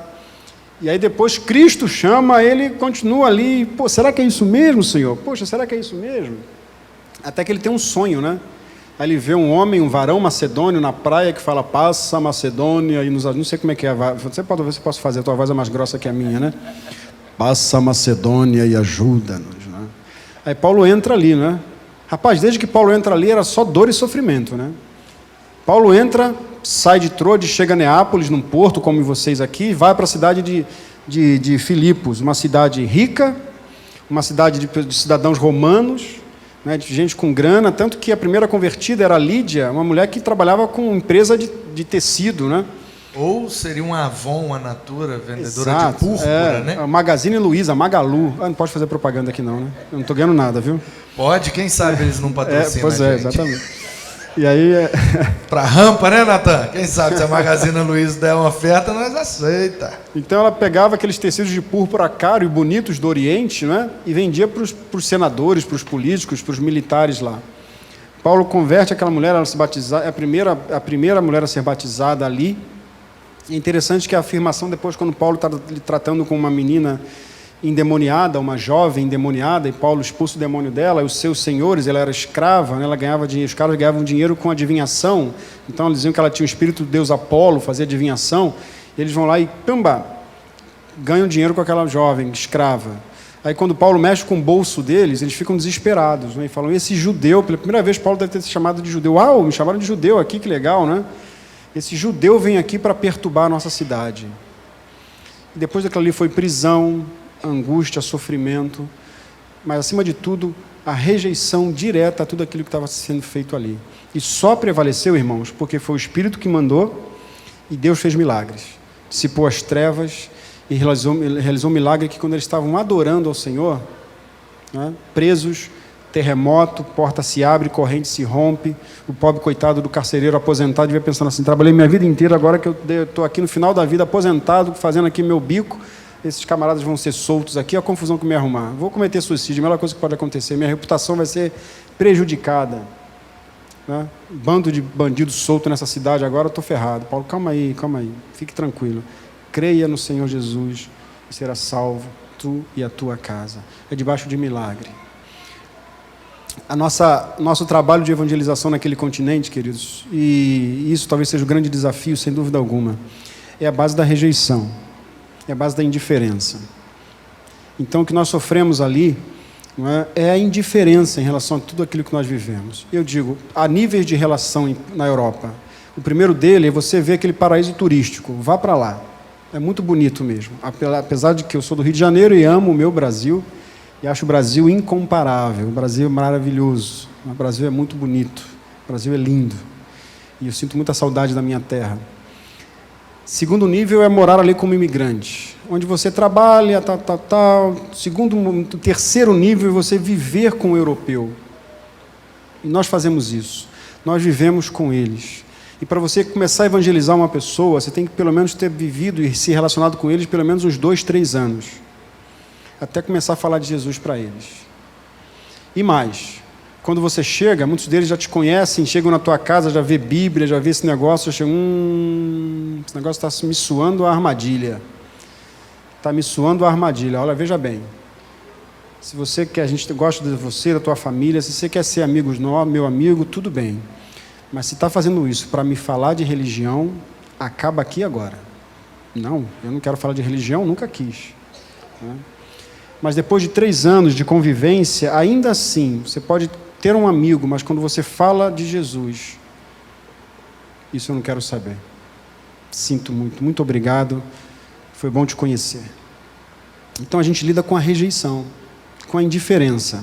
E aí depois Cristo chama, ele continua ali, pô, será que é isso mesmo, Senhor? Poxa, será que é isso mesmo? Até que ele tem um sonho, né? Aí ele vê um homem, um varão macedônio na praia que fala, passa Macedônia, e não sei como é que é, você pode ver se eu posso fazer, a tua voz é mais grossa que a minha, né? Passa Macedônia e ajuda-nos, né? Aí Paulo entra ali, né? Rapaz, desde que Paulo entra ali era só dor e sofrimento, né? Paulo entra, sai de Troade, chega a Neápolis, num porto como vocês aqui, vai para a cidade de Filipos, uma cidade rica, uma cidade de cidadãos romanos, né, de gente com grana, tanto que a primeira convertida era Lídia, uma mulher que trabalhava com empresa de tecido, né? Ou seria uma Avon, a Natura, vendedora Exato, de púrpura, né? A Magazine Luiza, a Magalu. Não pode fazer propaganda aqui não, né? Eu não estou ganhando nada, viu? Pode, quem sabe eles não patrocinam Pois a é, gente. exatamente. E aí... Para rampa, né, Natan? Quem sabe se a Magazine Luiza der uma oferta, nós aceita. Então ela pegava aqueles tecidos de púrpura caro e bonitos do Oriente, né? E vendia para os senadores, para os políticos, para os militares lá. Paulo converte aquela mulher, ela se batizar, é a primeira mulher a ser batizada ali. E é interessante que a afirmação depois, quando Paulo está tratando com uma menina endemoniada, uma jovem endemoniada, e Paulo expulsa o demônio dela, e os seus senhores, ela era escrava, né? Ela ganhava dinheiro, os caras ganhavam dinheiro com adivinhação, então eles diziam que ela tinha o espírito do deus Apolo, fazia adivinhação, e eles vão lá e, pamba, ganham dinheiro com aquela jovem escrava. Aí quando Paulo mexe com o bolso deles, eles ficam desesperados, né? E falam, esse judeu, pela primeira vez Paulo deve ter se chamado de judeu, uau, me chamaram de judeu aqui, que legal, né? Esse judeu vem aqui para perturbar a nossa cidade. E depois daquilo ali foi prisão, angústia, sofrimento, mas acima de tudo, a rejeição direta a tudo aquilo que estava sendo feito ali. E só prevaleceu, irmãos, porque foi o Espírito que mandou e Deus fez milagres. Dissipou as trevas e realizou um milagre que quando eles estavam adorando ao Senhor, né, presos, terremoto, porta se abre, corrente se rompe, o pobre coitado do carcereiro aposentado devia pensando assim, trabalhei minha vida inteira, agora que eu estou aqui no final da vida aposentado, fazendo aqui meu bico, esses camaradas vão ser soltos aqui, a confusão que me arrumar, vou cometer suicídio, a melhor coisa que pode acontecer, minha reputação vai ser prejudicada, né? Bando de bandidos solto nessa cidade, agora eu estou ferrado. Paulo, calma aí, fique tranquilo, creia no Senhor Jesus e será salvo, tu e a tua casa, é debaixo de milagre. Nosso trabalho de evangelização naquele continente, queridos, e isso talvez seja o grande desafio, sem dúvida alguma, é a base da rejeição, é a base da indiferença. Então, o que nós sofremos ali não é a indiferença em relação a tudo aquilo que nós vivemos. Eu digo, há níveis de relação na Europa. O primeiro dele é você ver aquele paraíso turístico, vá para lá, é muito bonito mesmo, apesar de que eu sou do Rio de Janeiro e amo o meu Brasil, e acho o Brasil incomparável, o Brasil é maravilhoso, o Brasil é muito bonito, o Brasil é lindo, e eu sinto muita saudade da minha terra. Segundo nível é morar ali como imigrante, onde você trabalha, tal. Terceiro nível é você viver com o europeu. E nós fazemos isso, nós vivemos com eles. E para você começar a evangelizar uma pessoa, você tem que pelo menos ter vivido e se relacionado com eles pelo menos uns 2, 3 anos. Até começar a falar de Jesus para eles. E mais, quando você chega, muitos deles já te conhecem, chegam na tua casa, já vê Bíblia, já vê esse negócio, já chegam, esse negócio está me suando a armadilha. Está me suando a armadilha. Olha, veja bem, se você quer, a gente gosta de você, da tua família, se você quer ser amigos nossos, meu amigo, tudo bem. Mas se está fazendo isso para me falar de religião, acaba aqui agora. Não, eu não quero falar de religião, nunca quis. Né? Mas depois de 3 anos de convivência, ainda assim, você pode ter um amigo, mas quando você fala de Jesus, isso eu não quero saber. Sinto muito, muito obrigado, foi bom te conhecer. Então a gente lida com a rejeição, com a indiferença.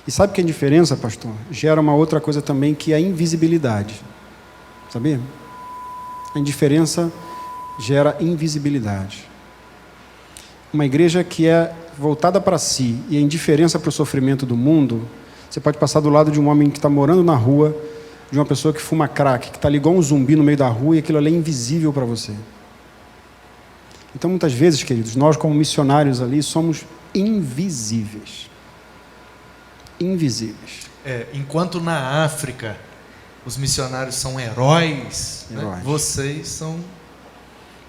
E sabe que a indiferença, pastor, gera uma outra coisa também, que é a invisibilidade. Sabia? A indiferença gera invisibilidade. Uma igreja que é voltada para si e a indiferença para o sofrimento do mundo, você pode passar do lado de um homem que está morando na rua, de uma pessoa que fuma crack, que está ali igual um zumbi no meio da rua e aquilo ali é invisível para você. Então, muitas vezes, queridos, nós como missionários ali somos invisíveis. Invisíveis. Enquanto na África os missionários são heróis. Né? Vocês são...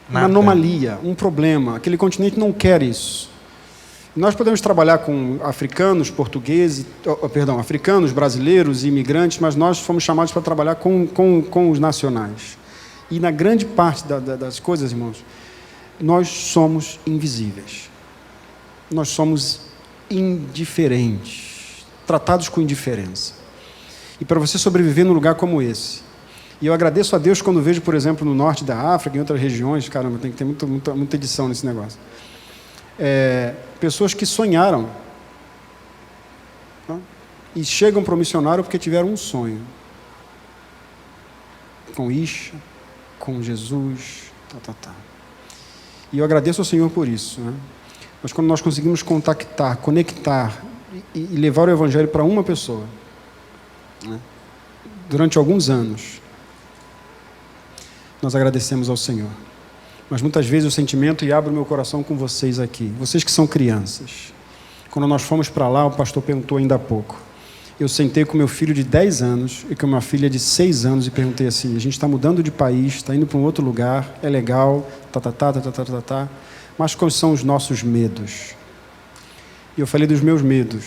Uma anomalia, um problema. Aquele continente não quer isso. Nós podemos trabalhar com africanos, africanos, brasileiros e imigrantes, mas nós fomos chamados para trabalhar com os nacionais. E na grande parte das coisas, irmãos, nós somos invisíveis. Nós somos indiferentes, tratados com indiferença. E para você sobreviver num lugar como esse. E eu agradeço a Deus quando vejo, por exemplo, no norte da África, em outras regiões, caramba, tem que ter muita edição nesse negócio. Pessoas que sonharam, tá? E chegam para o missionário porque tiveram um sonho. Com Isha, com Jesus, E eu agradeço ao Senhor por isso, né? Mas quando nós conseguimos contactar, conectar e levar o Evangelho para uma pessoa, né? Durante alguns anos, nós agradecemos ao Senhor. Mas muitas vezes o sentimento, e abro meu coração com vocês aqui, vocês que são crianças. Quando nós fomos para lá, o pastor perguntou ainda há pouco. Eu sentei com meu filho de 10 anos e com minha filha de 6 anos e perguntei assim, a gente está mudando de país, está indo para um outro lugar, é legal, mas quais são os nossos medos? E eu falei dos meus medos.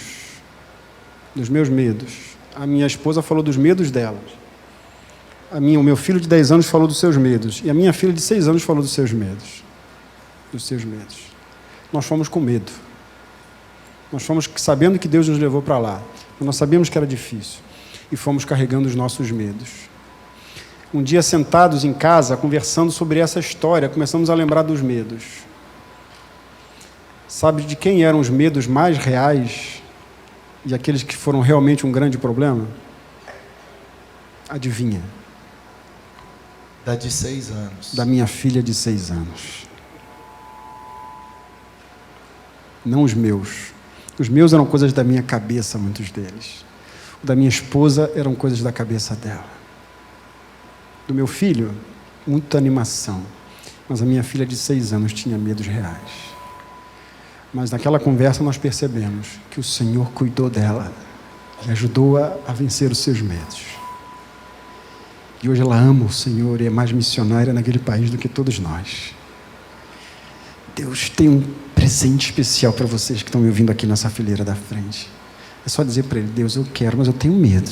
A minha esposa falou dos medos dela. O meu filho de 10 anos falou dos seus medos. E a minha filha de 6 anos falou dos seus medos. Nós fomos com medo. Nós fomos sabendo que Deus nos levou para lá. Nós sabíamos que era difícil. E fomos carregando os nossos medos. Um dia, sentados em casa, conversando sobre essa história, começamos a lembrar dos medos. Sabe de quem eram os medos mais reais? E aqueles que foram realmente um grande problema? Adivinha? Da de 6 anos. Da minha filha de 6 anos. Não os meus. Os meus eram coisas da minha cabeça, muitos deles. O da minha esposa eram coisas da cabeça dela. Do meu filho, muita animação. Mas a minha filha de 6 anos tinha medos reais. Mas naquela conversa nós percebemos que o Senhor cuidou dela e ajudou-a a vencer os seus medos. E hoje ela ama o Senhor e é mais missionária naquele país do que todos nós. Deus tem um presente especial para vocês que estão me ouvindo aqui nessa fileira da frente. É só dizer para Ele, Deus, eu quero, mas eu tenho medo.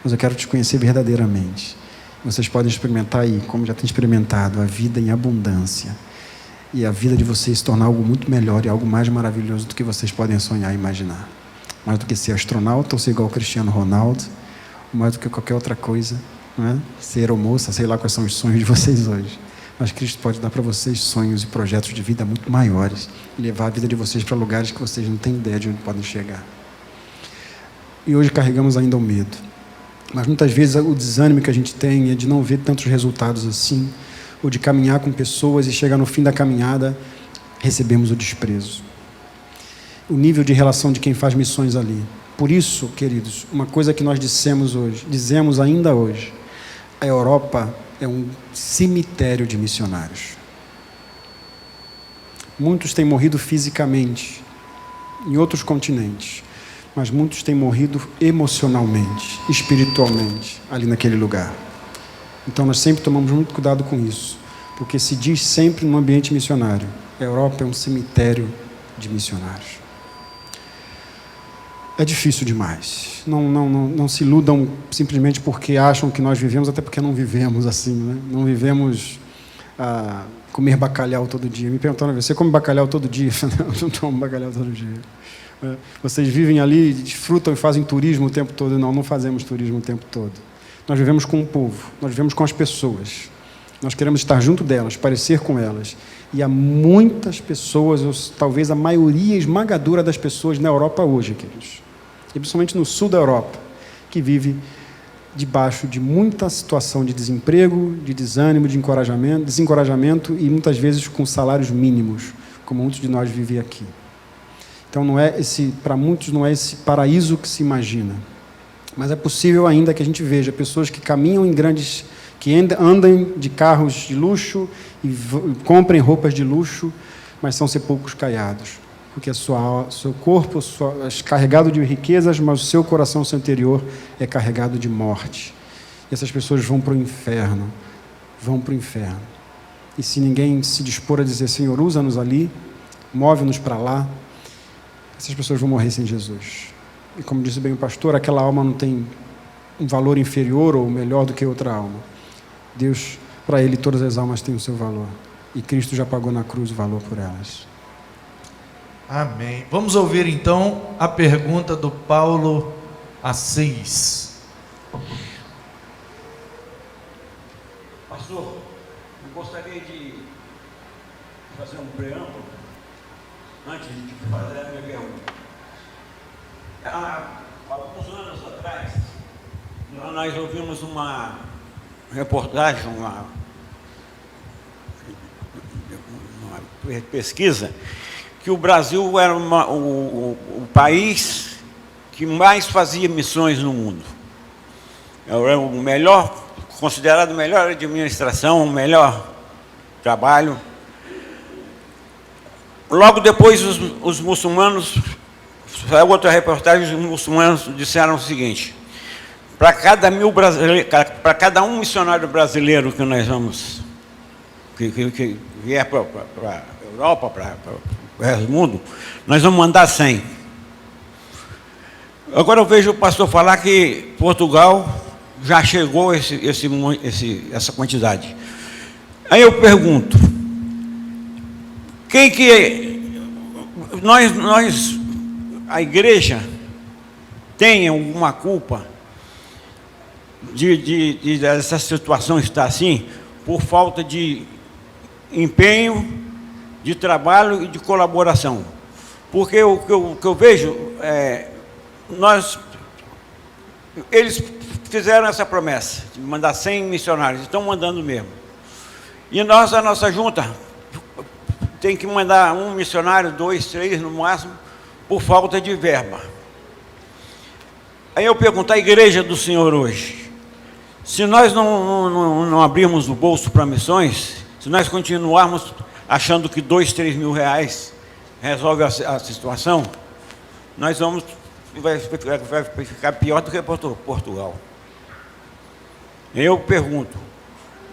Mas eu quero te conhecer verdadeiramente. Vocês podem experimentar aí, como já tem experimentado, a vida em abundância. E a vida de vocês se tornar algo muito melhor e algo mais maravilhoso do que vocês podem sonhar e imaginar. Mais do que ser astronauta ou ser igual ao Cristiano Ronaldo, ou mais do que qualquer outra coisa, não é? Ser ou moça, sei lá quais são os sonhos de vocês hoje. Mas Cristo pode dar para vocês sonhos e projetos de vida muito maiores e levar a vida de vocês para lugares que vocês não têm ideia de onde podem chegar. E hoje carregamos ainda o medo. Mas muitas vezes o desânimo que a gente tem é de não ver tantos resultados assim, ou de caminhar com pessoas e chegar no fim da caminhada, recebemos o desprezo. O nível de relação de quem faz missões ali. Por isso, queridos, uma coisa que nós dizemos ainda hoje, a Europa é um cemitério de missionários. Muitos têm morrido fisicamente em outros continentes, mas muitos têm morrido emocionalmente, espiritualmente, ali naquele lugar. Então nós sempre tomamos muito cuidado com isso, porque se diz sempre no ambiente missionário, a Europa é um cemitério de missionários. É difícil demais. Não se iludam simplesmente porque acham que nós vivemos, até porque não vivemos assim, né? Não vivemos comer bacalhau todo dia. Me perguntaram, você come bacalhau todo dia? Eu não tomo bacalhau todo dia. Vocês vivem ali, desfrutam e fazem turismo o tempo todo? Não fazemos turismo o tempo todo. Nós vivemos com o povo, nós vivemos com as pessoas. Nós queremos estar junto delas, parecer com elas. E há muitas pessoas, talvez a maioria esmagadora das pessoas na Europa hoje, queridos, e principalmente no sul da Europa, que vive debaixo de muita situação de desemprego, de desânimo, de desencorajamento e muitas vezes com salários mínimos, como muitos de nós vivem aqui. Então para muitos não é esse paraíso que se imagina. Mas é possível ainda que a gente veja pessoas que caminham que andem de carros de luxo e comprem roupas de luxo, mas são sepulcros caiados. Porque seu corpo é carregado de riquezas, mas o seu coração, o seu interior, é carregado de morte. E essas pessoas vão para o inferno. E se ninguém se dispor a dizer, Senhor, usa-nos ali, move-nos para lá, essas pessoas vão morrer sem Jesus. E como disse bem o pastor, aquela alma não tem um valor inferior ou melhor do que outra alma. Deus, para Ele, todas as almas têm o seu valor. E Cristo já pagou na cruz o valor por elas. Amém. Vamos ouvir então a pergunta do Paulo Assis. Pastor, eu gostaria de fazer um preâmbulo antes de fazer a minha pergunta. Há alguns anos atrás, nós ouvimos uma reportagem, uma pesquisa, que o Brasil era o país que mais fazia missões no mundo. Era o melhor, considerado a melhor administração, o melhor trabalho. Logo depois, os muçulmanos, saiu outra reportagem, os muçulmanos disseram o seguinte: para cada um missionário brasileiro que nós vamos, que vier para a Europa, para o resto do mundo, nós vamos mandar 100. Agora eu vejo o pastor falar que Portugal já chegou essa quantidade. Aí eu pergunto, quem que a igreja tem alguma culpa de essa situação estar assim, por falta de empenho, de trabalho e de colaboração? Porque o que eu vejo eles fizeram essa promessa de mandar 100 missionários, estão mandando mesmo. E a nossa junta tem que mandar um missionário, 2, 3 no máximo, por falta de verba. Aí eu pergunto, a igreja do Senhor hoje, se nós não abrirmos o bolso para missões, se nós continuarmos achando que 2, 3 mil reais resolve a situação, nós vai ficar pior do que Portugal. Eu pergunto,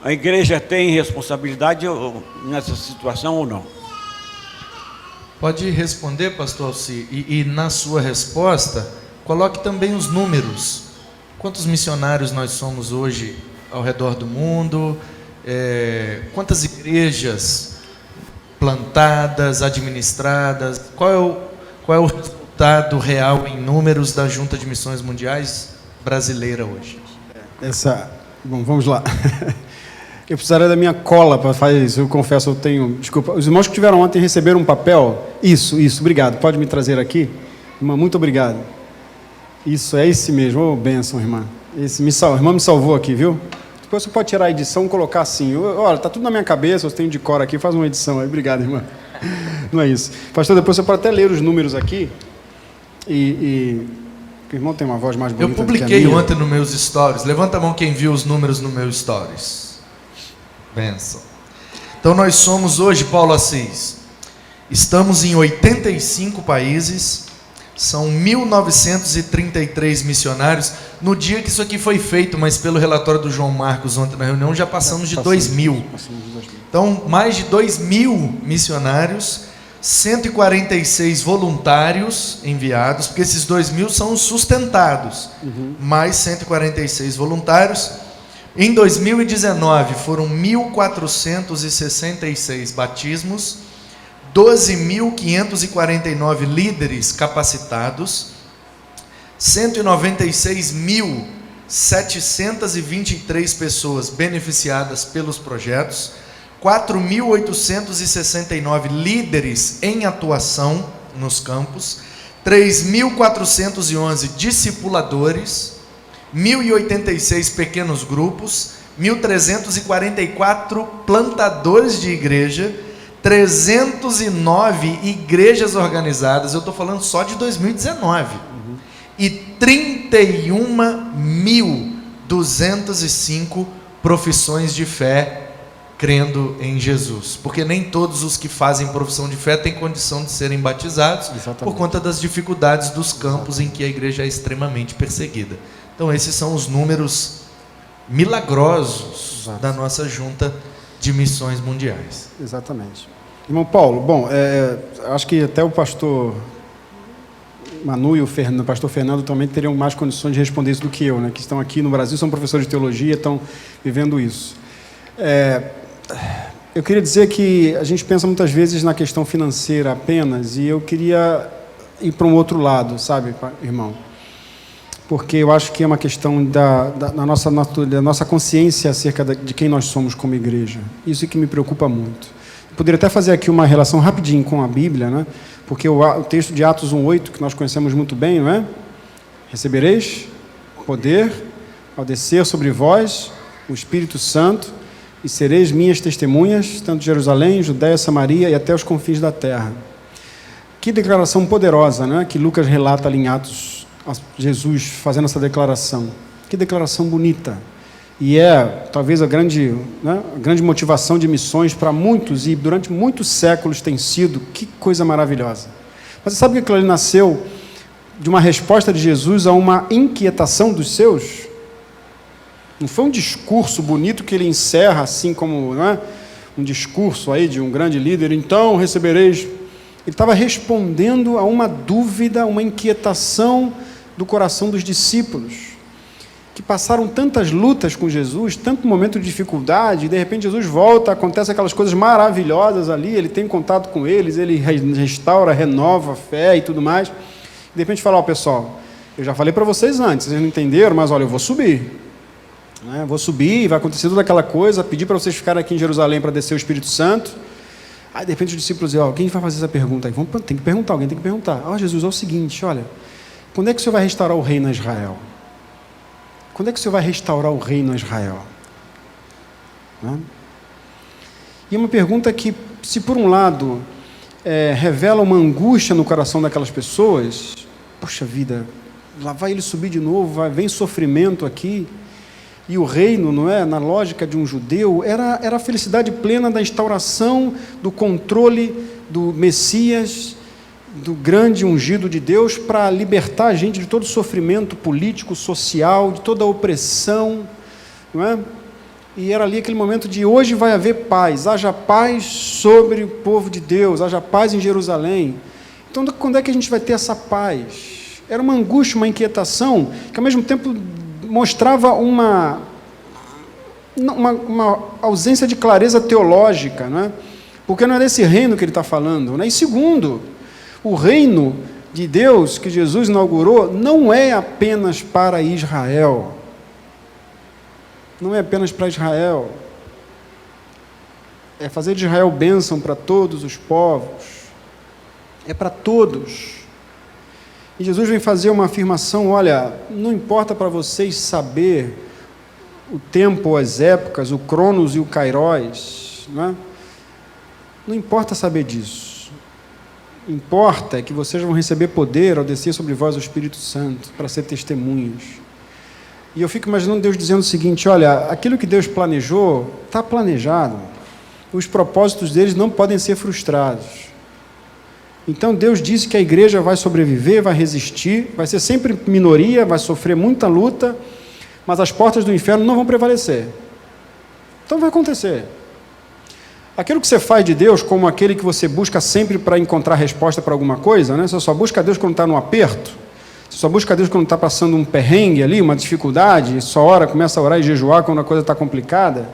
a igreja tem responsabilidade nessa situação ou não? Pode responder, pastor Alci, e na sua resposta, coloque também os números. Quantos missionários nós somos hoje ao redor do mundo? Quantas igrejas plantadas, administradas? Qual é o resultado real em números da Junta de Missões Mundiais brasileira hoje? Bom, vamos lá. Eu precisaria da minha cola para fazer isso. Eu confesso, eu tenho... Desculpa, os irmãos que tiveram ontem receberam um papel? Isso, obrigado. Pode me trazer aqui? Irmã, muito obrigado. Isso, é esse mesmo. Ô, bênção, irmã. A irmã me salvou aqui, viu? Depois você pode tirar a edição e colocar assim. Olha, está tudo na minha cabeça, eu tenho de cor aqui, faz uma edição aí. Obrigado, irmã. Não é isso. Pastor, depois você pode até ler os números aqui. O irmão tem uma voz mais bonita. Eu publiquei ontem nos meus stories. Levanta a mão quem viu os números nos meus stories. Benção. Então nós somos hoje, Paulo Assis, estamos em 85 países, são 1.933 missionários. No dia que isso aqui foi feito, mas pelo relatório do João Marcos ontem na reunião, já passamos de 2.000. Então, mais de 2.000 missionários, 146 voluntários enviados, porque esses 2.000 são os sustentados, mais 146 voluntários. Em 2019 foram 1.466 batismos, 12.549 líderes capacitados, 196.723 pessoas beneficiadas pelos projetos, 4.869 líderes em atuação nos campos, 3.411 discipuladores, 1.086 pequenos grupos, 1.344 plantadores de igreja, 309 igrejas organizadas, eu estou falando só de 2019, e 31.205 profissões de fé crendo em Jesus, porque nem todos os que fazem profissão de fé têm condição de serem batizados. Exatamente. Por conta das dificuldades dos campos. Exatamente. Em que a igreja é extremamente perseguida. Então esses são os números milagrosos. Exato. Da nossa Junta de Missões Mundiais. Exatamente. Irmão Paulo, bom, acho que até o pastor Manu e o pastor Fernando também teriam mais condições de responder isso do que eu, né? Que estão aqui no Brasil, são professores de teologia, estão vivendo isso. Eu queria dizer que a gente pensa muitas vezes na questão financeira apenas, e eu queria ir para um outro lado, sabe, irmão? Porque eu acho que é uma questão da nossa consciência acerca de quem nós somos como igreja. Isso é que me preocupa muito. Eu poderia até fazer aqui uma relação rapidinho com a Bíblia, né? Porque o texto de Atos 1:8, que nós conhecemos muito bem, não é? Recebereis poder ao descer sobre vós o Espírito Santo, e sereis minhas testemunhas, tanto em Jerusalém, Judéia, Samaria e até os confins da terra. Que declaração poderosa, né? Que Lucas relata ali em Atos, Jesus fazendo essa declaração. Que declaração bonita. E talvez a grande motivação de missões para muitos, e durante muitos séculos tem sido. Que coisa maravilhosa. Mas você sabe que aquilo ali nasceu de uma resposta de Jesus a uma inquietação dos seus? Não foi um discurso bonito que ele encerra assim como, não é? Um discurso aí de um grande líder, então recebereis. Ele estava respondendo a uma dúvida, uma inquietação do coração dos discípulos, que passaram tantas lutas com Jesus, tanto momento de dificuldade, e de repente Jesus volta, acontece aquelas coisas maravilhosas ali, ele tem contato com eles, ele restaura, renova a fé e tudo mais. De repente fala, pessoal, eu já falei para vocês antes, vocês não entenderam, mas olha, eu vou subir. Vou subir, vai acontecer toda aquela coisa, pedir para vocês ficarem aqui em Jerusalém para descer o Espírito Santo. Aí de repente os discípulos dizem, alguém vai fazer essa pergunta aí? Tem que perguntar, alguém tem que perguntar. Jesus, é o seguinte, olha, quando é que o Senhor vai restaurar o reino a Israel? Quando é que o Senhor vai restaurar o reino a Israel? E é uma pergunta que, se por um lado revela uma angústia no coração daquelas pessoas, poxa vida, lá vai ele subir de novo, vem sofrimento aqui. E o reino, não é, na lógica de um judeu, era a felicidade plena da instauração, do controle do Messias, do grande ungido de Deus, para libertar a gente de todo sofrimento político, social, de toda opressão, não é? E era ali aquele momento de hoje vai haver paz, haja paz sobre o povo de Deus, haja paz em Jerusalém. Então, quando é que a gente vai ter essa paz? Era uma angústia, uma inquietação, que ao mesmo tempo mostrava uma ausência de clareza teológica, não é? Porque não é desse reino que ele está falando, né? E segundo, o reino de Deus que Jesus inaugurou não é apenas para Israel, não é apenas para Israel, é fazer de Israel bênção para todos os povos, é para todos. E Jesus vem fazer uma afirmação, olha, não importa para vocês saber o tempo, as épocas, o Cronos e o Kairos, não importa saber disso. Importa é que vocês vão receber poder ao descer sobre vós o Espírito Santo, para ser testemunhas. E eu fico imaginando Deus dizendo o seguinte, olha, aquilo que Deus planejou, está planejado. Os propósitos deles não podem ser frustrados. Então Deus disse que a igreja vai sobreviver, vai resistir, vai ser sempre minoria, vai sofrer muita luta, mas as portas do inferno não vão prevalecer. Então vai acontecer. Aquilo que você faz de Deus como aquele que você busca sempre para encontrar resposta para alguma coisa, né? Você só busca Deus quando está no aperto, você só busca Deus quando está passando um perrengue ali, uma dificuldade, só começa a orar e jejuar quando a coisa está complicada.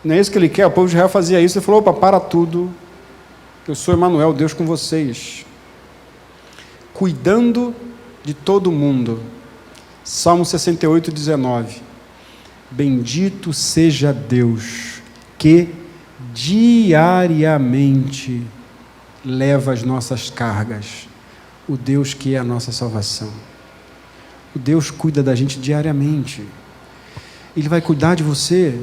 Não é isso que ele quer. O povo de Israel fazia isso, ele falou, opa, para tudo, eu sou Emanuel, Deus com vocês, cuidando de todo mundo. Salmo 68, 19. Bendito seja Deus, que diariamente leva as nossas cargas. O Deus que é a nossa salvação. O Deus cuida da gente diariamente. Ele vai cuidar de você.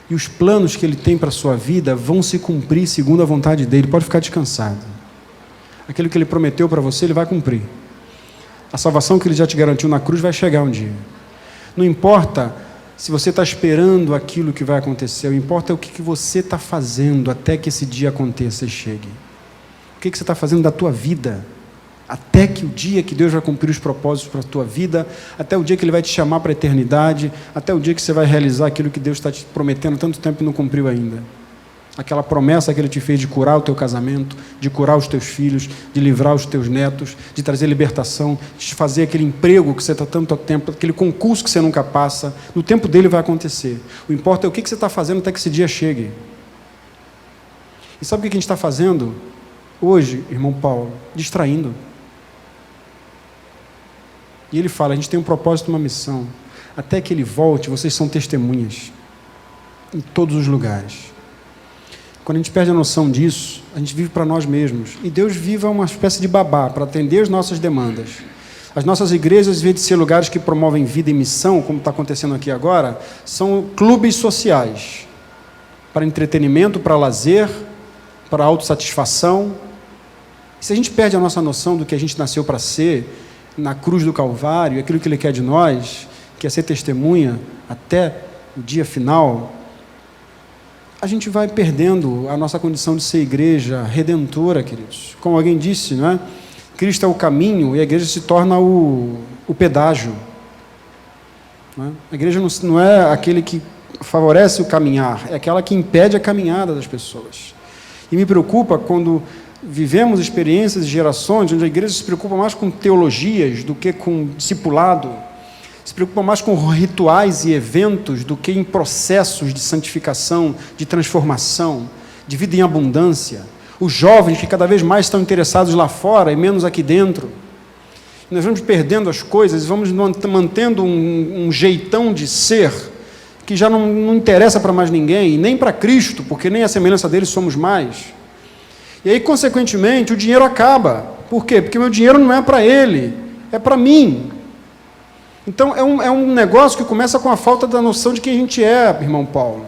E os planos que Ele tem para a sua vida vão se cumprir segundo a vontade dEle. Pode ficar descansado. Aquilo que Ele prometeu para você, Ele vai cumprir. A salvação que Ele já te garantiu na cruz vai chegar um dia. Não importa se você está esperando aquilo que vai acontecer, o que importa é o que você está fazendo até que esse dia aconteça e chegue. O que você está fazendo da tua vida, até que o dia que Deus vai cumprir os propósitos para a tua vida, até o dia que Ele vai te chamar para a eternidade, até o dia que você vai realizar aquilo que Deus está te prometendo há tanto tempo e não cumpriu ainda. Aquela promessa que Ele te fez de curar o teu casamento, de curar os teus filhos, de livrar os teus netos, de trazer libertação, de te fazer aquele emprego que você está tanto tempo, aquele concurso que você nunca passa, no tempo dele vai acontecer. O importa é o que você está fazendo até que esse dia chegue. E sabe o que a gente está fazendo hoje, irmão Paulo? Distraindo. E ele fala, a gente tem um propósito, uma missão. Até que ele volte, vocês são testemunhas em todos os lugares. Quando a gente perde a noção disso, a gente vive para nós mesmos. E Deus vive uma espécie de babá para atender as nossas demandas. As nossas igrejas, em vez de ser lugares que promovem vida e missão, como está acontecendo aqui agora, são clubes sociais para entretenimento, para lazer, para autossatisfação. Se a gente perde a nossa noção do que a gente nasceu para ser, na cruz do Calvário, aquilo que Ele quer de nós, que é ser testemunha até o dia final, a gente vai perdendo a nossa condição de ser igreja redentora, queridos. Como alguém disse, não é? Cristo é o caminho e a igreja se torna o pedágio. Não é? A igreja não é aquele que favorece o caminhar, é aquela que impede a caminhada das pessoas. E me preocupa quando vivemos experiências e gerações onde a igreja se preocupa mais com teologias do que com discipulado, se preocupa mais com rituais e eventos do que em processos de santificação, de transformação, de vida em abundância. Os jovens que cada vez mais estão interessados lá fora e menos aqui dentro. Nós vamos perdendo as coisas e vamos mantendo um jeitão de ser que já não interessa para mais ninguém, nem para Cristo, porque nem a semelhança dele somos mais. E aí, consequentemente, o dinheiro acaba. Por quê? Porque meu dinheiro não é para ele, é para mim. Então, é um negócio que começa com a falta da noção de quem a gente é, irmão Paulo.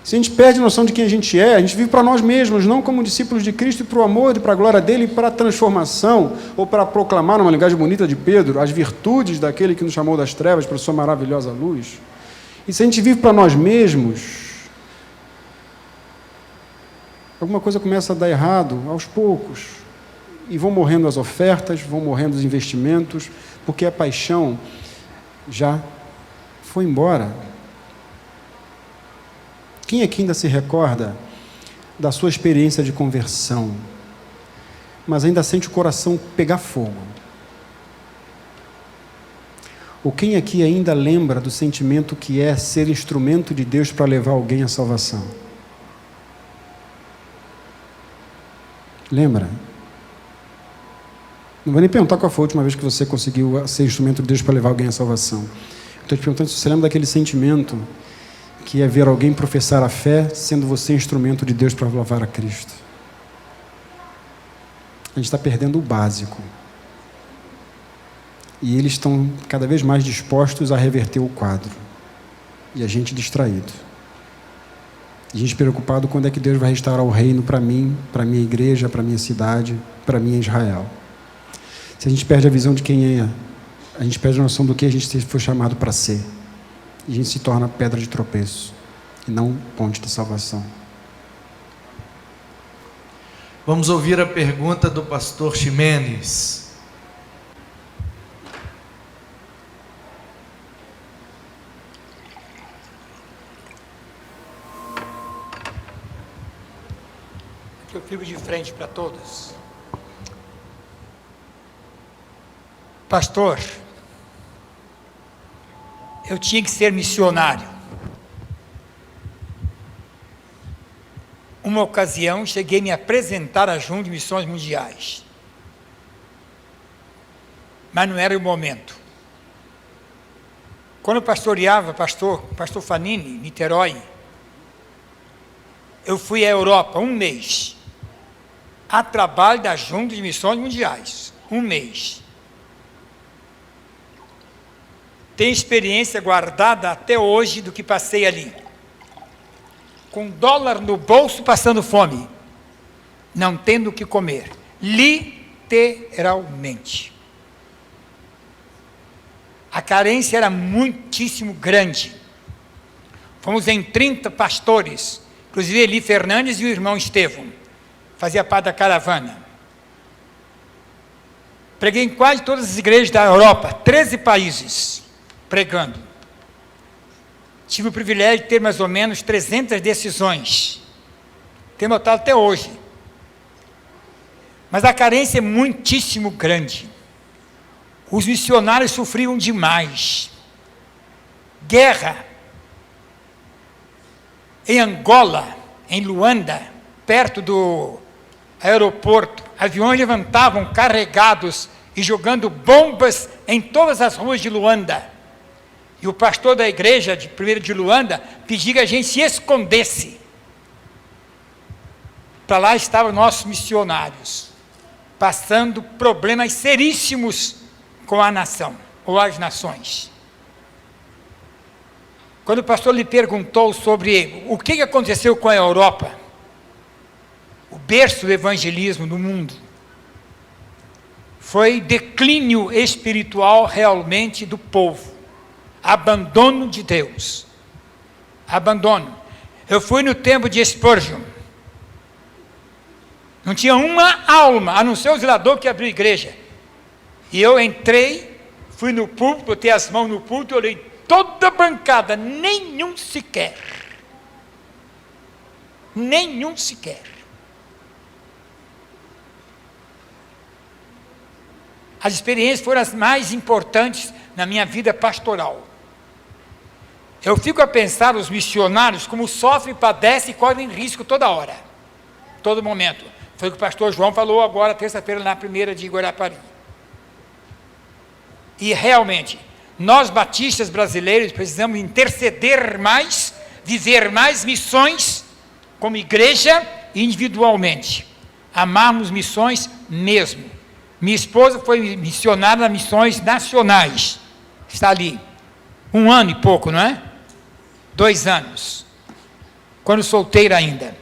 Se a gente perde a noção de quem a gente vive para nós mesmos, não como discípulos de Cristo, e para o amor e para a glória dele, e para a transformação, ou para proclamar, numa linguagem bonita de Pedro, as virtudes daquele que nos chamou das trevas para a sua maravilhosa luz. E se a gente vive para nós mesmos, alguma coisa começa a dar errado aos poucos. E vão morrendo as ofertas, vão morrendo os investimentos, porque a paixão já foi embora. Quem aqui ainda se recorda da sua experiência de conversão, mas ainda sente o coração pegar fogo? Ou quem aqui ainda lembra do sentimento que é ser instrumento de Deus para levar alguém à salvação? Lembra? Não vou nem perguntar qual foi a última vez que você conseguiu ser instrumento de Deus para levar alguém à salvação. Estou te perguntando se você lembra daquele sentimento que é ver alguém professar a fé, sendo você instrumento de Deus para levar a Cristo. A gente está perdendo o básico. E eles estão cada vez mais dispostos a reverter o quadro. E a gente distraído. A gente preocupado quando é que Deus vai restaurar o reino para mim, para a minha igreja, para a minha cidade, para minha Israel. Se a gente perde a visão de quem é, a gente perde a noção do que a gente foi chamado para ser. E a gente se torna pedra de tropeço, e não ponte de salvação. Vamos ouvir a pergunta do pastor Ximenes. Eu fico de frente para todos. Pastor, eu tinha que ser missionário. Uma ocasião, cheguei a me apresentar à Junta de Missões Mundiais. Mas não era o momento. Quando eu pastoreava, pastor Fanini, Niterói, eu fui à Europa 1 mês, a trabalho da Junta de Missões Mundiais. 1 mês. Tenho experiência guardada até hoje do que passei ali. Com dólar no bolso, passando fome. Não tendo o que comer. Literalmente. A carência era muitíssimo grande. Fomos em 30 pastores, inclusive Eli Fernandes e o irmão Estevão. Fazia parte da caravana. Preguei em quase todas as igrejas da Europa, 13 países. Pregando. Tive o privilégio de ter mais ou menos 300 decisões. Tenho notado até hoje. Mas a carência é muitíssimo grande. Os missionários sofriam demais. Guerra. Em Angola, em Luanda, perto do aeroporto, aviões levantavam carregados e jogando bombas em todas as ruas de Luanda. E o pastor da igreja de Luanda pediu que a gente se escondesse. Para lá estavam nossos missionários, passando problemas seríssimos com a nação, ou as nações. Quando o pastor lhe perguntou sobre o que aconteceu com a Europa, o berço do evangelismo no mundo, foi declínio espiritual realmente do povo, abandono de Deus, abandono. Eu fui no tempo de Spurgeon, não tinha uma alma, a não ser o zelador que abriu a igreja, e eu entrei, fui no púlpito, botei as mãos no púlpito, olhei toda a bancada, nenhum sequer, as experiências foram as mais importantes na minha vida pastoral. Eu fico a pensar os missionários como sofrem, padecem e correm risco toda hora, todo momento. Foi o que o pastor João falou agora, terça-feira, na primeira de Guarapari. E realmente, nós batistas brasileiros precisamos interceder mais, viver mais missões como igreja e individualmente. Amarmos missões mesmo. Minha esposa foi missionária nas missões nacionais. Está ali. 1 ano e pouco, não é? 2 anos. Quando solteira ainda.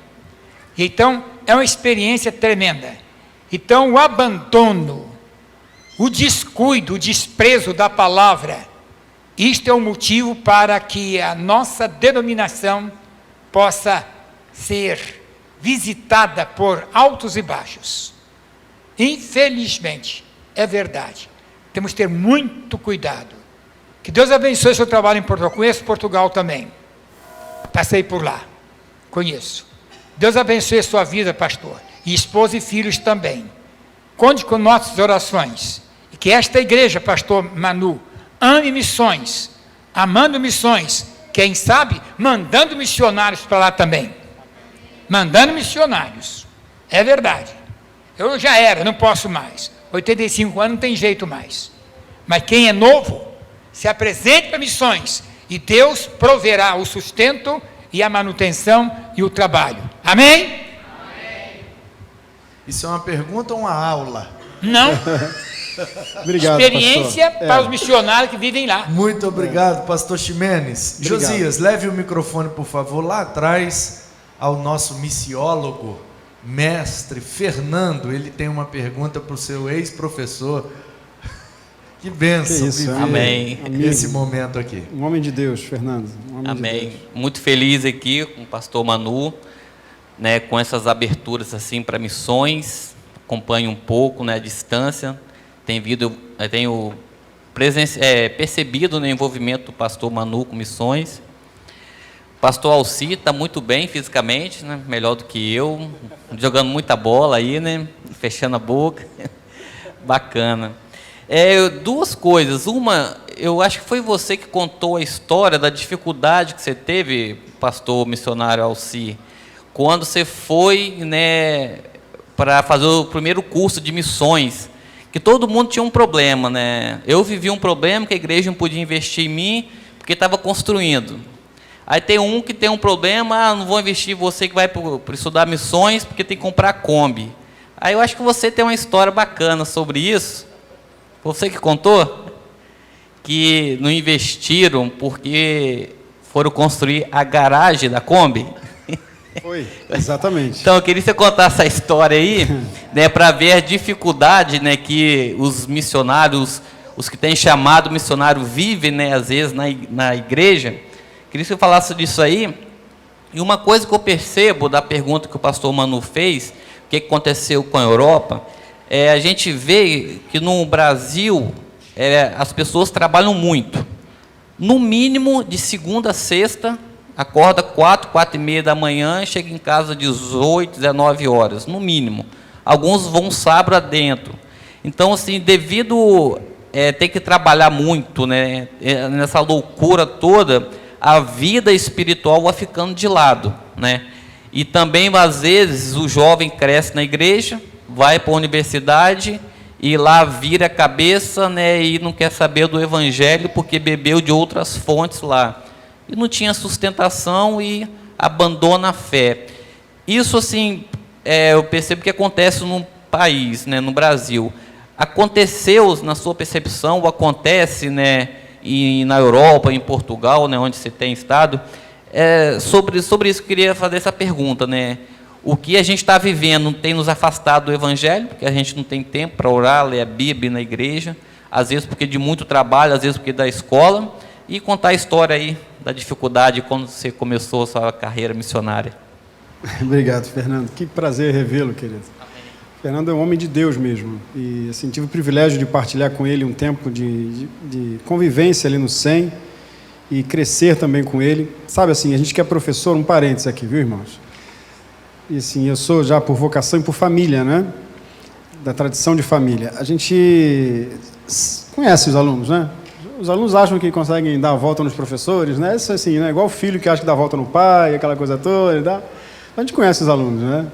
Então, é uma experiência tremenda. Então, o abandono, o descuido, o desprezo da palavra, isto é um motivo para que a nossa denominação possa ser visitada por altos e baixos. Infelizmente, é verdade. Temos que ter muito cuidado. Que Deus abençoe o seu trabalho em Portugal. Conheço Portugal também. Passei por lá. Conheço. Deus abençoe a sua vida, pastor. E esposa e filhos também. Conte com nossas orações. E que esta igreja, pastor Manu, ame missões, amando missões, quem sabe, mandando missionários para lá também. Mandando missionários. É verdade. Eu já era, não posso mais. 85 anos não tem jeito mais. Mas quem é novo, se apresente para missões. E Deus proverá o sustento e a manutenção e o trabalho. Amém? Amém. Isso é uma pergunta ou uma aula? Não. Obrigado, experiência pastor. para os missionários que vivem lá. Muito obrigado, pastor Ximenes. Obrigado. Josias, leve o microfone, por favor, lá atrás ao nosso missiólogo, mestre Fernando. Ele tem uma pergunta para o seu ex-professor. Que bênção viver Amém. esse momento aqui. Um homem de Deus, Fernando. Um homem Amém. de Deus. Muito feliz aqui com o pastor Manu, né, com essas aberturas assim para missões. Acompanho um pouco, né, à distância. Tenho percebido o envolvimento do pastor Manu com missões. O pastor Alci está muito bem fisicamente, né, melhor do que eu, jogando muita bola aí, né, fechando a boca. Bacana. Duas coisas. Uma, eu acho que foi você que contou a história da dificuldade que você teve, pastor missionário Alci, quando você foi, né, para fazer o primeiro curso de missões, que todo mundo tinha um problema, né? Eu vivi um problema que a igreja não podia investir em mim porque estava construindo. Aí tem um que tem um problema, não vou investir em você que vai para estudar missões porque tem que comprar Kombi. Aí eu acho que você tem uma história bacana sobre isso. Você que contou que não investiram porque foram construir a garagem da Kombi. Foi, exatamente. Então, eu queria que você contasse essa história aí, né, para ver a dificuldade, né, que os missionários, os que têm chamado missionário, vivem, né, às vezes, na igreja. Queria que você falasse disso aí. E uma coisa que eu percebo da pergunta que o pastor Manu fez, o que aconteceu com a Europa, a gente vê que no Brasil as pessoas trabalham muito. No mínimo, de segunda a sexta, acorda 4h30 da manhã e chega em casa 18, 19 horas, no mínimo. Alguns vão sábado adentro. Então, assim, devido ter que trabalhar muito, né, nessa loucura toda, a vida espiritual vai ficando de lado, né? E também, às vezes, o jovem cresce na igreja, vai para a universidade e lá vira a cabeça, né, e não quer saber do evangelho porque bebeu de outras fontes lá. E não tinha sustentação e abandona a fé. Isso, assim, eu percebo que acontece no país, né, no Brasil. Aconteceu, na sua percepção, ou acontece, né, na Europa, em Portugal, né, onde você tem estado, sobre isso eu queria fazer essa pergunta, né? O que a gente está vivendo tem nos afastado do Evangelho, porque a gente não tem tempo para orar, ler a Bíblia na igreja, às vezes porque de muito trabalho, às vezes porque da escola, e contar a história aí da dificuldade quando você começou a sua carreira missionária. Obrigado, Fernando. Que prazer revê-lo, querido. Fernando é um homem de Deus mesmo, e assim, tive o privilégio de partilhar com ele um tempo de convivência ali no SEM, e crescer também com ele. Sabe assim, a gente que é professor, um parênteses aqui, viu, irmãos? E assim, eu sou já por vocação e por família, né? Da tradição de família. A gente conhece os alunos, né? Os alunos acham que conseguem dar a volta nos professores, né? Isso assim, né? Igual o filho que acha que dá a volta no pai, aquela coisa toda, tá? A gente conhece os alunos, né?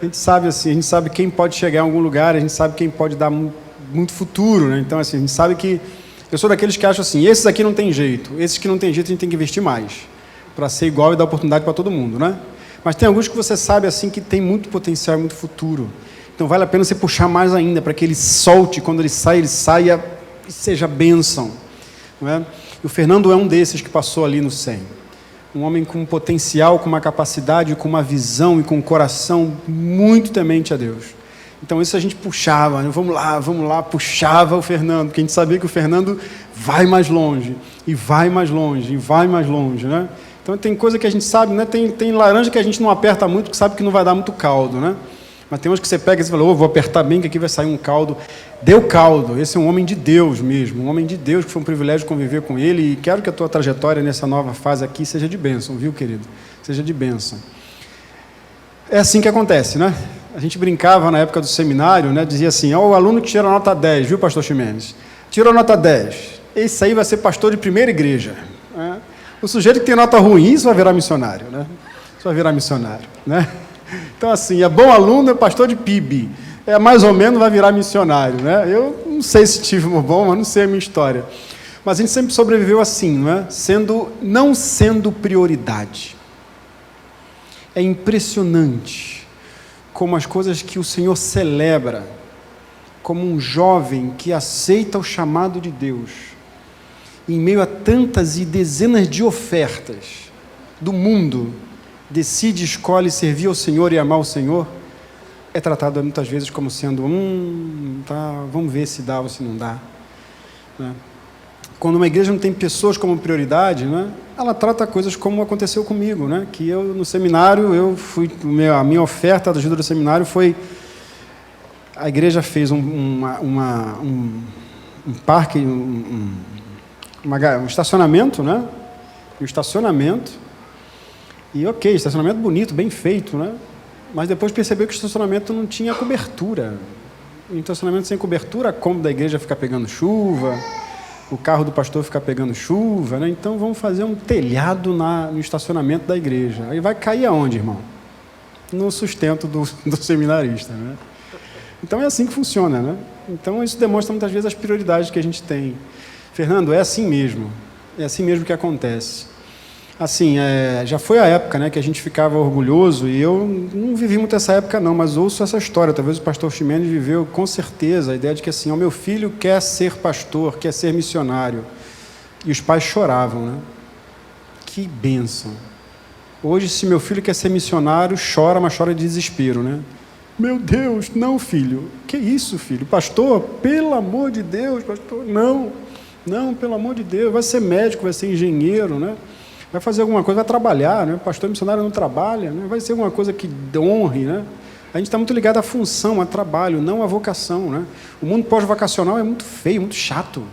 A gente sabe assim, a gente sabe quem pode chegar em algum lugar, a gente sabe quem pode dar muito futuro, né? Então assim, a gente sabe que eu sou daqueles que acham assim, esses aqui não tem jeito, esses que não tem jeito a gente tem que investir mais para ser igual e dar oportunidade para todo mundo, né? Mas tem alguns que você sabe assim que tem muito potencial, muito futuro. Então vale a pena você puxar mais ainda para que ele solte, quando ele saia e seja bênção, não é? E o Fernando é um desses que passou ali no SEM. Um homem com potencial, com uma capacidade, com uma visão e com um coração muito temente a Deus. Então isso a gente puxava, né? Vamos lá, puxava o Fernando, porque a gente sabia que o Fernando vai mais longe, e vai mais longe, e vai mais longe, né? Então tem coisa que a gente sabe, né? Tem laranja que a gente não aperta muito, que sabe que não vai dar muito caldo, né? Mas tem uns que você pega e você fala, vou apertar bem que aqui vai sair um caldo. Deu caldo. Esse é um homem de Deus mesmo, um homem de Deus, que foi um privilégio conviver com ele, e quero que a tua trajetória nessa nova fase aqui seja de bênção, viu, querido? Seja de bênção. É assim que acontece, né? A gente brincava na época do seminário, né? Dizia assim, o aluno que tira nota 10, viu, pastor Ximenes? Tirou nota 10. Esse aí vai ser pastor de primeira igreja. Né? O sujeito que tem nota ruim, isso vai virar missionário, né? Isso vai virar missionário, né? Então, assim, é bom aluno, é pastor de PIB. É mais ou menos, vai virar missionário, né? Eu não sei se tive um bom, mas não sei a minha história. Mas a gente sempre sobreviveu assim, não é? Não sendo prioridade. É impressionante como as coisas que o Senhor celebra, como um jovem que aceita o chamado de Deus, em meio a tantas e dezenas de ofertas do mundo, decide, escolhe servir ao Senhor e amar o Senhor, é tratado muitas vezes como sendo, tá, vamos ver se dá ou se não dá. Né? Quando uma igreja não tem pessoas como prioridade, né, ela trata coisas como aconteceu comigo, né, que eu no seminário, a minha oferta da ajuda do seminário foi, a igreja fez um parque, um estacionamento, né, e ok, estacionamento bonito, bem feito, né, mas depois percebeu que o estacionamento não tinha cobertura. O estacionamento sem cobertura, a Kombi da igreja fica pegando chuva, o carro do pastor fica pegando chuva, né? Então vamos fazer um telhado no estacionamento da igreja. Aí vai cair aonde, irmão? No sustento do seminarista, né? Então é assim que funciona, né? Então isso demonstra muitas vezes as prioridades que a gente tem. Fernando, é assim mesmo que acontece. Assim, já foi a época, né, que a gente ficava orgulhoso, e eu não vivi muito essa época não, mas ouço essa história, talvez o pastor Ximenes viveu com certeza, a ideia de que assim, o meu filho quer ser pastor, quer ser missionário, e os pais choravam, né? Que bênção! Hoje, se meu filho quer ser missionário, chora, mas chora de desespero, né? Meu Deus, não, filho, que isso, filho? Pastor, pelo amor de Deus, pastor, não, pelo amor de Deus, vai ser médico, vai ser engenheiro, né? Vai fazer alguma coisa, vai trabalhar, né? O pastor missionário não trabalha, né? Vai ser alguma coisa que honre, né? A gente está muito ligado à função, ao trabalho, não à vocação, né? O mundo pós-vocacional é muito feio, muito chato,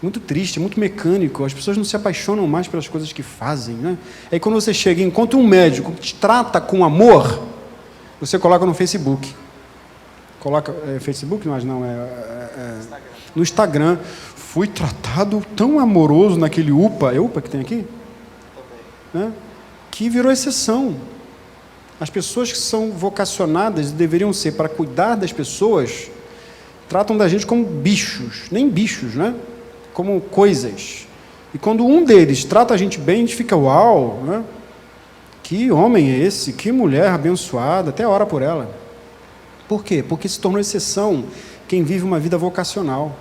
muito triste, muito mecânico. As pessoas não se apaixonam mais pelas coisas que fazem, né? Aí quando você chega e encontra um médico que te trata com amor, você coloca no Facebook. Coloca, Facebook? Mas não, no Instagram. Fui tratado tão amoroso naquele UPA, é UPA que tem aqui? Né? Que virou exceção. As pessoas que são vocacionadas e deveriam ser para cuidar das pessoas, tratam da gente como bichos, nem bichos, né? Como coisas. E quando um deles trata a gente bem, a gente fica, uau, né? Que homem é esse? Que mulher abençoada, até ora por ela. Por quê? Porque se tornou exceção quem vive uma vida vocacional,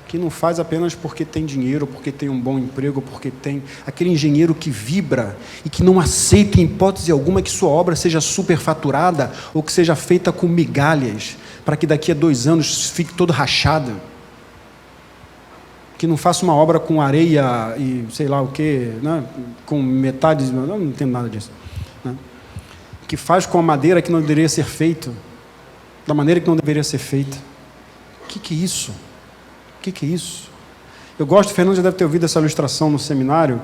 que não faz apenas porque tem dinheiro, porque tem um bom emprego, porque tem aquele engenheiro que vibra e que não aceita em hipótese alguma que sua obra seja superfaturada ou que seja feita com migalhas, para que daqui a 2 anos fique todo rachada. Que não faça uma obra com areia e sei lá o quê, né? Com metade, não entendo nada disso. Né? Que faz com a madeira que não deveria ser feito, da maneira que não deveria ser feita. O que é isso? O que é isso? Eu gosto, o Fernando já deve ter ouvido essa ilustração no seminário.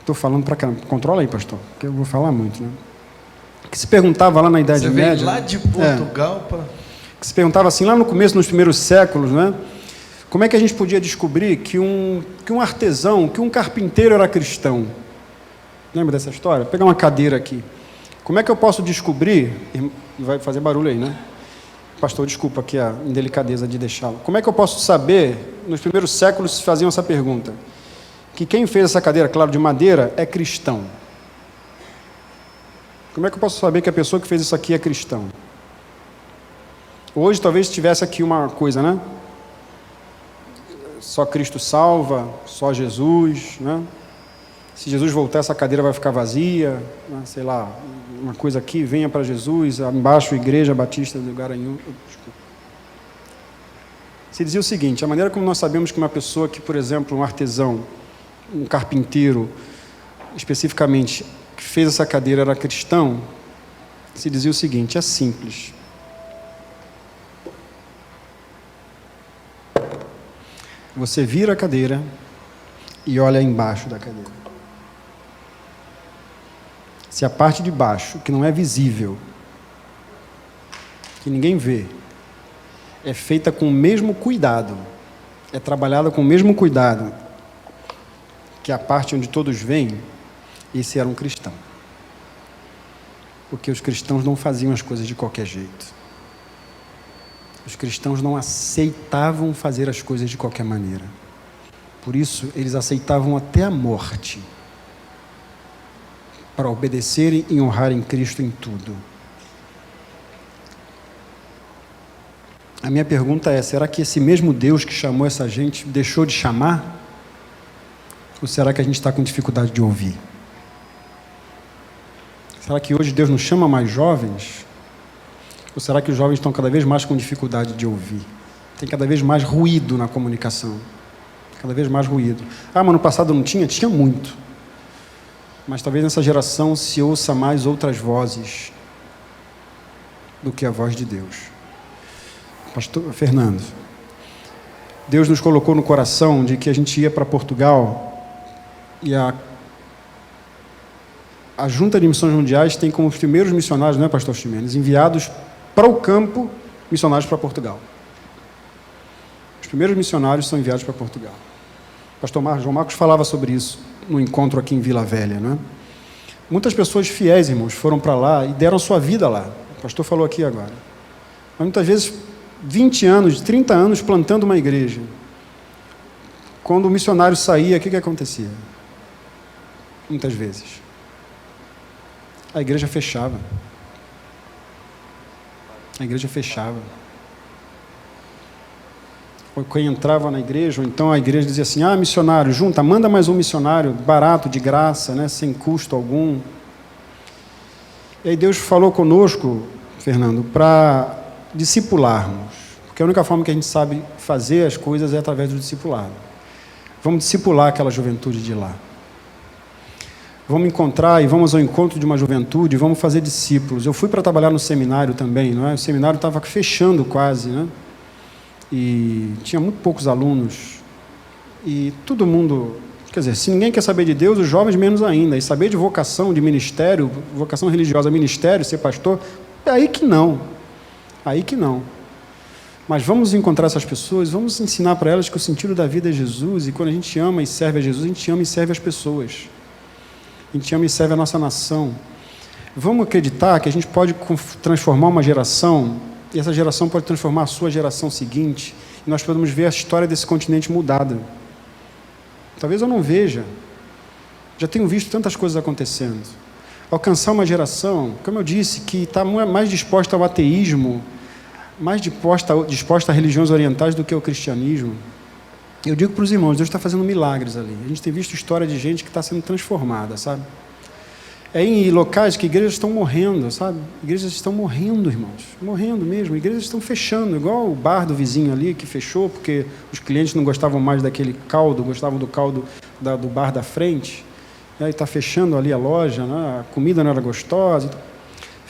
Estou falando para cá. Controla aí, pastor, porque eu vou falar muito, né? Que se perguntava lá na Idade Média. Você veio lá de Portugal para... Que se perguntava assim, lá no começo, nos primeiros séculos, né? Como é que a gente podia descobrir que um artesão, que um carpinteiro era cristão? Lembra dessa história? Vou pegar uma cadeira aqui. Como é que eu posso descobrir? Vai fazer barulho aí, né? Pastor, desculpa aqui a indelicadeza de deixá-lo. Como é que eu posso saber, nos primeiros séculos se faziam essa pergunta, que quem fez essa cadeira, claro, de madeira, é cristão? Como é que eu posso saber que a pessoa que fez isso aqui é cristão? Hoje talvez tivesse aqui uma coisa, né? Só Cristo salva, só Jesus, né? Se Jesus voltar, essa cadeira vai ficar vazia, né? Sei lá, uma coisa aqui, venha para Jesus, embaixo, Igreja Batista do Garanhuns. Se dizia o seguinte, a maneira como nós sabemos que uma pessoa que, por exemplo, um artesão, um carpinteiro, especificamente, que fez essa cadeira era cristão, se dizia o seguinte, é simples. Você vira a cadeira e olha embaixo da cadeira. Se a parte de baixo, que não é visível, que ninguém vê, é feita com o mesmo cuidado, é trabalhada com o mesmo cuidado que a parte onde todos veem, esse era um cristão. Porque os cristãos não faziam as coisas de qualquer jeito. Os cristãos não aceitavam fazer as coisas de qualquer maneira. Por isso, eles aceitavam até a morte para obedecerem e honrarem Cristo em tudo. A minha pergunta é, será que esse mesmo Deus que chamou essa gente deixou de chamar? Ou será que a gente está com dificuldade de ouvir? Será que hoje Deus não chama mais jovens? Ou será que os jovens estão cada vez mais com dificuldade de ouvir? Tem cada vez mais ruído na comunicação. Cada vez mais ruído. Ah, mas no passado não tinha? Tinha muito. Mas talvez nessa geração se ouça mais outras vozes do que a voz de Deus. Pastor Fernando, Deus nos colocou no coração de que a gente ia para Portugal e a Junta de Missões Mundiais tem como os primeiros missionários, não é, pastor Ximenes, enviados para o campo, missionários para Portugal. Os primeiros missionários são enviados para Portugal. Pastor João Marcos falava sobre isso no encontro aqui em Vila Velha, né? Muitas pessoas fiéis, irmãos, foram para lá e deram sua vida lá. O pastor falou aqui agora. Mas muitas vezes, 20 anos, 30 anos plantando uma igreja. Quando o missionário saía, o que acontecia? Muitas vezes. A igreja fechava. A igreja fechava. Quem entrava na igreja, ou então a igreja dizia assim, missionário, junta, manda mais um missionário, barato, de graça, né, sem custo algum. E aí Deus falou conosco, Fernando, para discipularmos, porque a única forma que a gente sabe fazer as coisas é através do discipulado. Vamos discipular aquela juventude de lá. Vamos encontrar e vamos ao encontro de uma juventude, vamos fazer discípulos. Eu fui para trabalhar no seminário também, não é? O seminário estava fechando quase, né? E tinha muito poucos alunos, e todo mundo, quer dizer, se ninguém quer saber de Deus, os jovens menos ainda, e saber de vocação, de ministério, vocação religiosa, ministério, ser pastor, é aí que não, mas vamos encontrar essas pessoas, vamos ensinar para elas que o sentido da vida é Jesus, e quando a gente ama e serve a Jesus, a gente ama e serve as pessoas, a gente ama e serve a nossa nação. Vamos acreditar que a gente pode transformar uma geração, e essa geração pode transformar a sua geração seguinte, e nós podemos ver a história desse continente mudada. Talvez eu não veja, já tenho visto tantas coisas acontecendo. Alcançar uma geração, como eu disse, que está mais disposta ao ateísmo, mais disposta a religiões orientais do que ao cristianismo. Eu digo para os irmãos, Deus está fazendo milagres ali. A gente tem visto história de gente que está sendo transformada, sabe? É em locais que igrejas estão morrendo, sabe? Igrejas estão morrendo, irmãos. Morrendo mesmo. Igrejas estão fechando, igual o bar do vizinho ali que fechou porque os clientes não gostavam mais daquele caldo, gostavam do caldo do bar da frente. E aí está fechando ali a loja, né? A comida não era gostosa.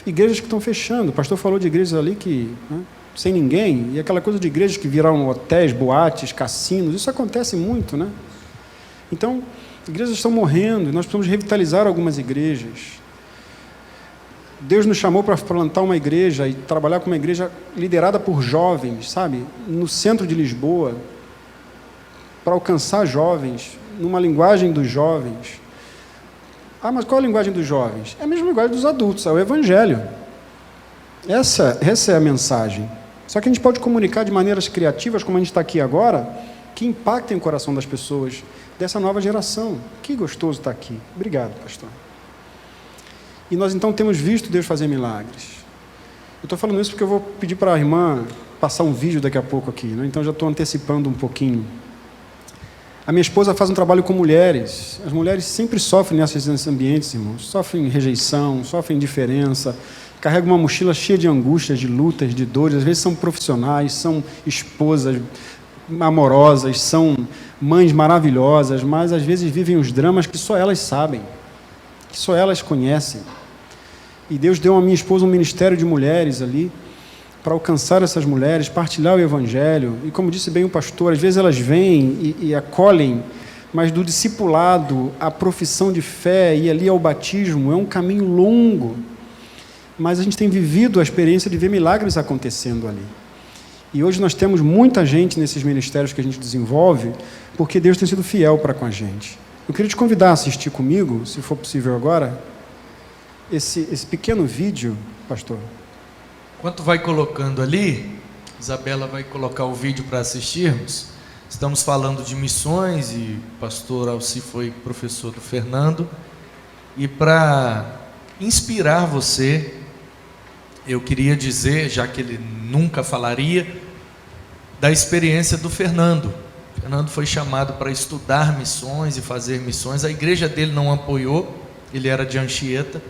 Igrejas que estão fechando. O pastor falou de igrejas ali que... né? Sem ninguém, e aquela coisa de igrejas que viraram hotéis, boates, cassinos, isso acontece muito, né? Então, igrejas estão morrendo, e nós precisamos revitalizar algumas igrejas. Deus nos chamou para plantar uma igreja e trabalhar com uma igreja liderada por jovens, sabe? No centro de Lisboa, para alcançar jovens, numa linguagem dos jovens. Ah, mas qual é a linguagem dos jovens? É a mesma linguagem dos adultos, é o Evangelho. Essa é a mensagem. Só que a gente pode comunicar de maneiras criativas, como a gente está aqui agora, que impactem o coração das pessoas dessa nova geração. Que gostoso estar aqui. Obrigado, pastor. E nós então temos visto Deus fazer milagres. Eu estou falando isso porque eu vou pedir para a irmã passar um vídeo daqui a pouco aqui, né? Então já estou antecipando um pouquinho. A minha esposa faz um trabalho com mulheres. As mulheres sempre sofrem nesses ambientes, irmãos. Sofrem rejeição, sofrem indiferença, carregam uma mochila cheia de angústias, de lutas, de dores. Às vezes são profissionais, são esposas amorosas, são mães maravilhosas, mas às vezes vivem os dramas que só elas sabem, que só elas conhecem. E Deus deu à minha esposa um ministério de mulheres ali, para alcançar essas mulheres, partilhar o Evangelho. E como disse bem o pastor, às vezes elas vêm e acolhem, mas do discipulado à profissão de fé e ali ao batismo é um caminho longo. Mas a gente tem vivido a experiência de ver milagres acontecendo ali. E hoje nós temos muita gente nesses ministérios que a gente desenvolve, porque Deus tem sido fiel para com a gente. Eu queria te convidar a assistir comigo, se for possível agora, esse pequeno vídeo, pastor. Enquanto vai colocando ali, Isabela vai colocar o vídeo para assistirmos. Estamos falando de missões e o pastor Alci foi professor do Fernando. E para inspirar você, eu queria dizer, já que ele nunca falaria, da experiência do Fernando. O Fernando foi chamado para estudar missões e fazer missões. A igreja dele não apoiou, ele era de Anchieta.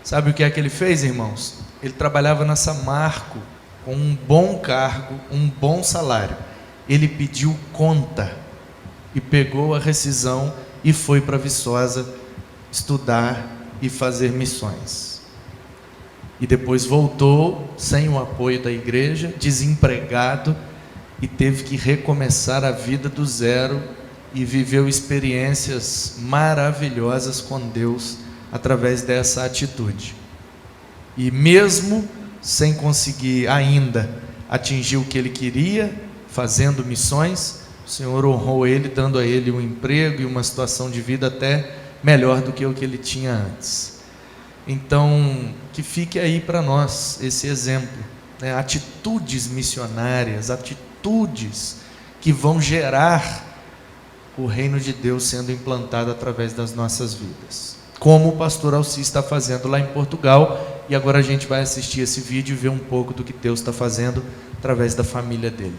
Sabe o que é que ele fez, irmãos? Ele trabalhava na Samarco, com um bom cargo, um bom salário. Ele pediu conta e pegou a rescisão e foi para Viçosa estudar e fazer missões. E depois voltou sem o apoio da igreja, desempregado, e teve que recomeçar a vida do zero e viveu experiências maravilhosas com Deus através dessa atitude. E mesmo sem conseguir ainda atingir o que ele queria, fazendo missões, o Senhor honrou ele, dando a ele um emprego e uma situação de vida até melhor do que o que ele tinha antes. Então, que fique aí para nós esse exemplo, né? Atitudes missionárias, atitudes que vão gerar o reino de Deus sendo implantado através das nossas vidas, como o pastor Alci está fazendo lá em Portugal. E agora a gente vai assistir esse vídeo e ver um pouco do que Deus está fazendo através da família dele.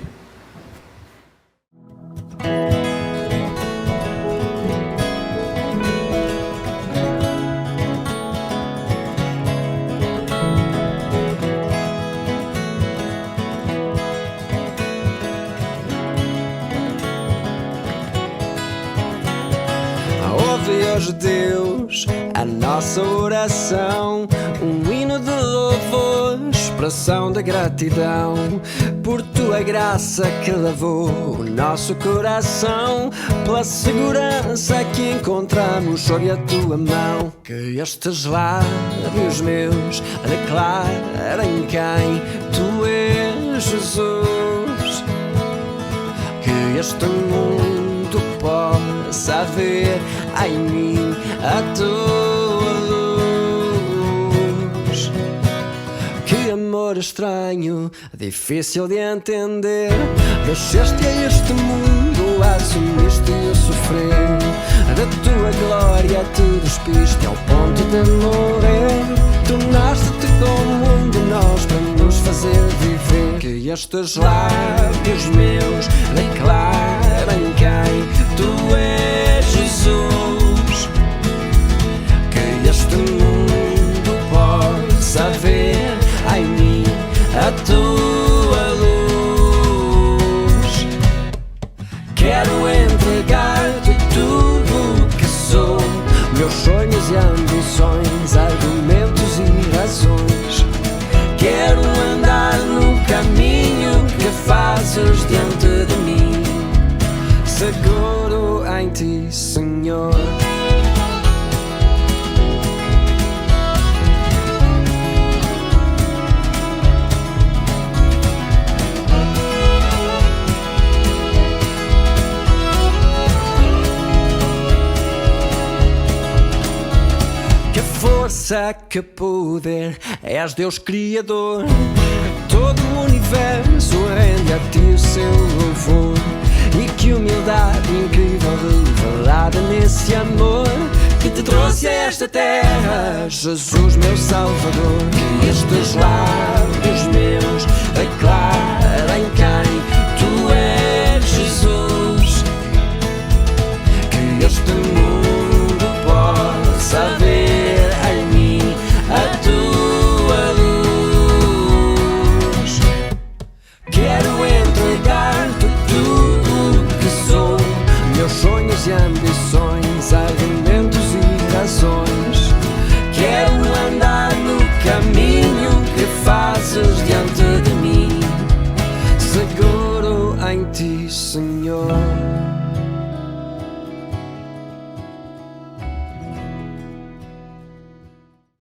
Ouve hoje, Deus, a nossa oração, um hino de louvor, expressão de gratidão por tua graça que lavou o nosso coração, pela segurança que encontramos sob a tua mão. Que estes lábios meus declarem quem tu és, Jesus. Que este mundo possa ver em mim a tua luz. amor estranho, difícil de entender. Desceste a este mundo, assumiste o sofrer. Da tua glória te despiste ao ponto de morrer. Tornaste-te como um de nós para nos fazer viver. Que estes lábios meus declarem quem tu és, Jesus. Que este mundo possa ver em mim a tua luz. Quero entregar-te tudo que sou, meus sonhos e ambições, argumentos e razões. Quero andar no caminho que fazes diante de mim, seguro em ti, Senhor. Força, que poder, és Deus Criador. Todo o universo rende a ti o seu louvor. E que humildade incrível revelada nesse amor que te trouxe a esta terra, Jesus, meu Salvador. Que estes lábios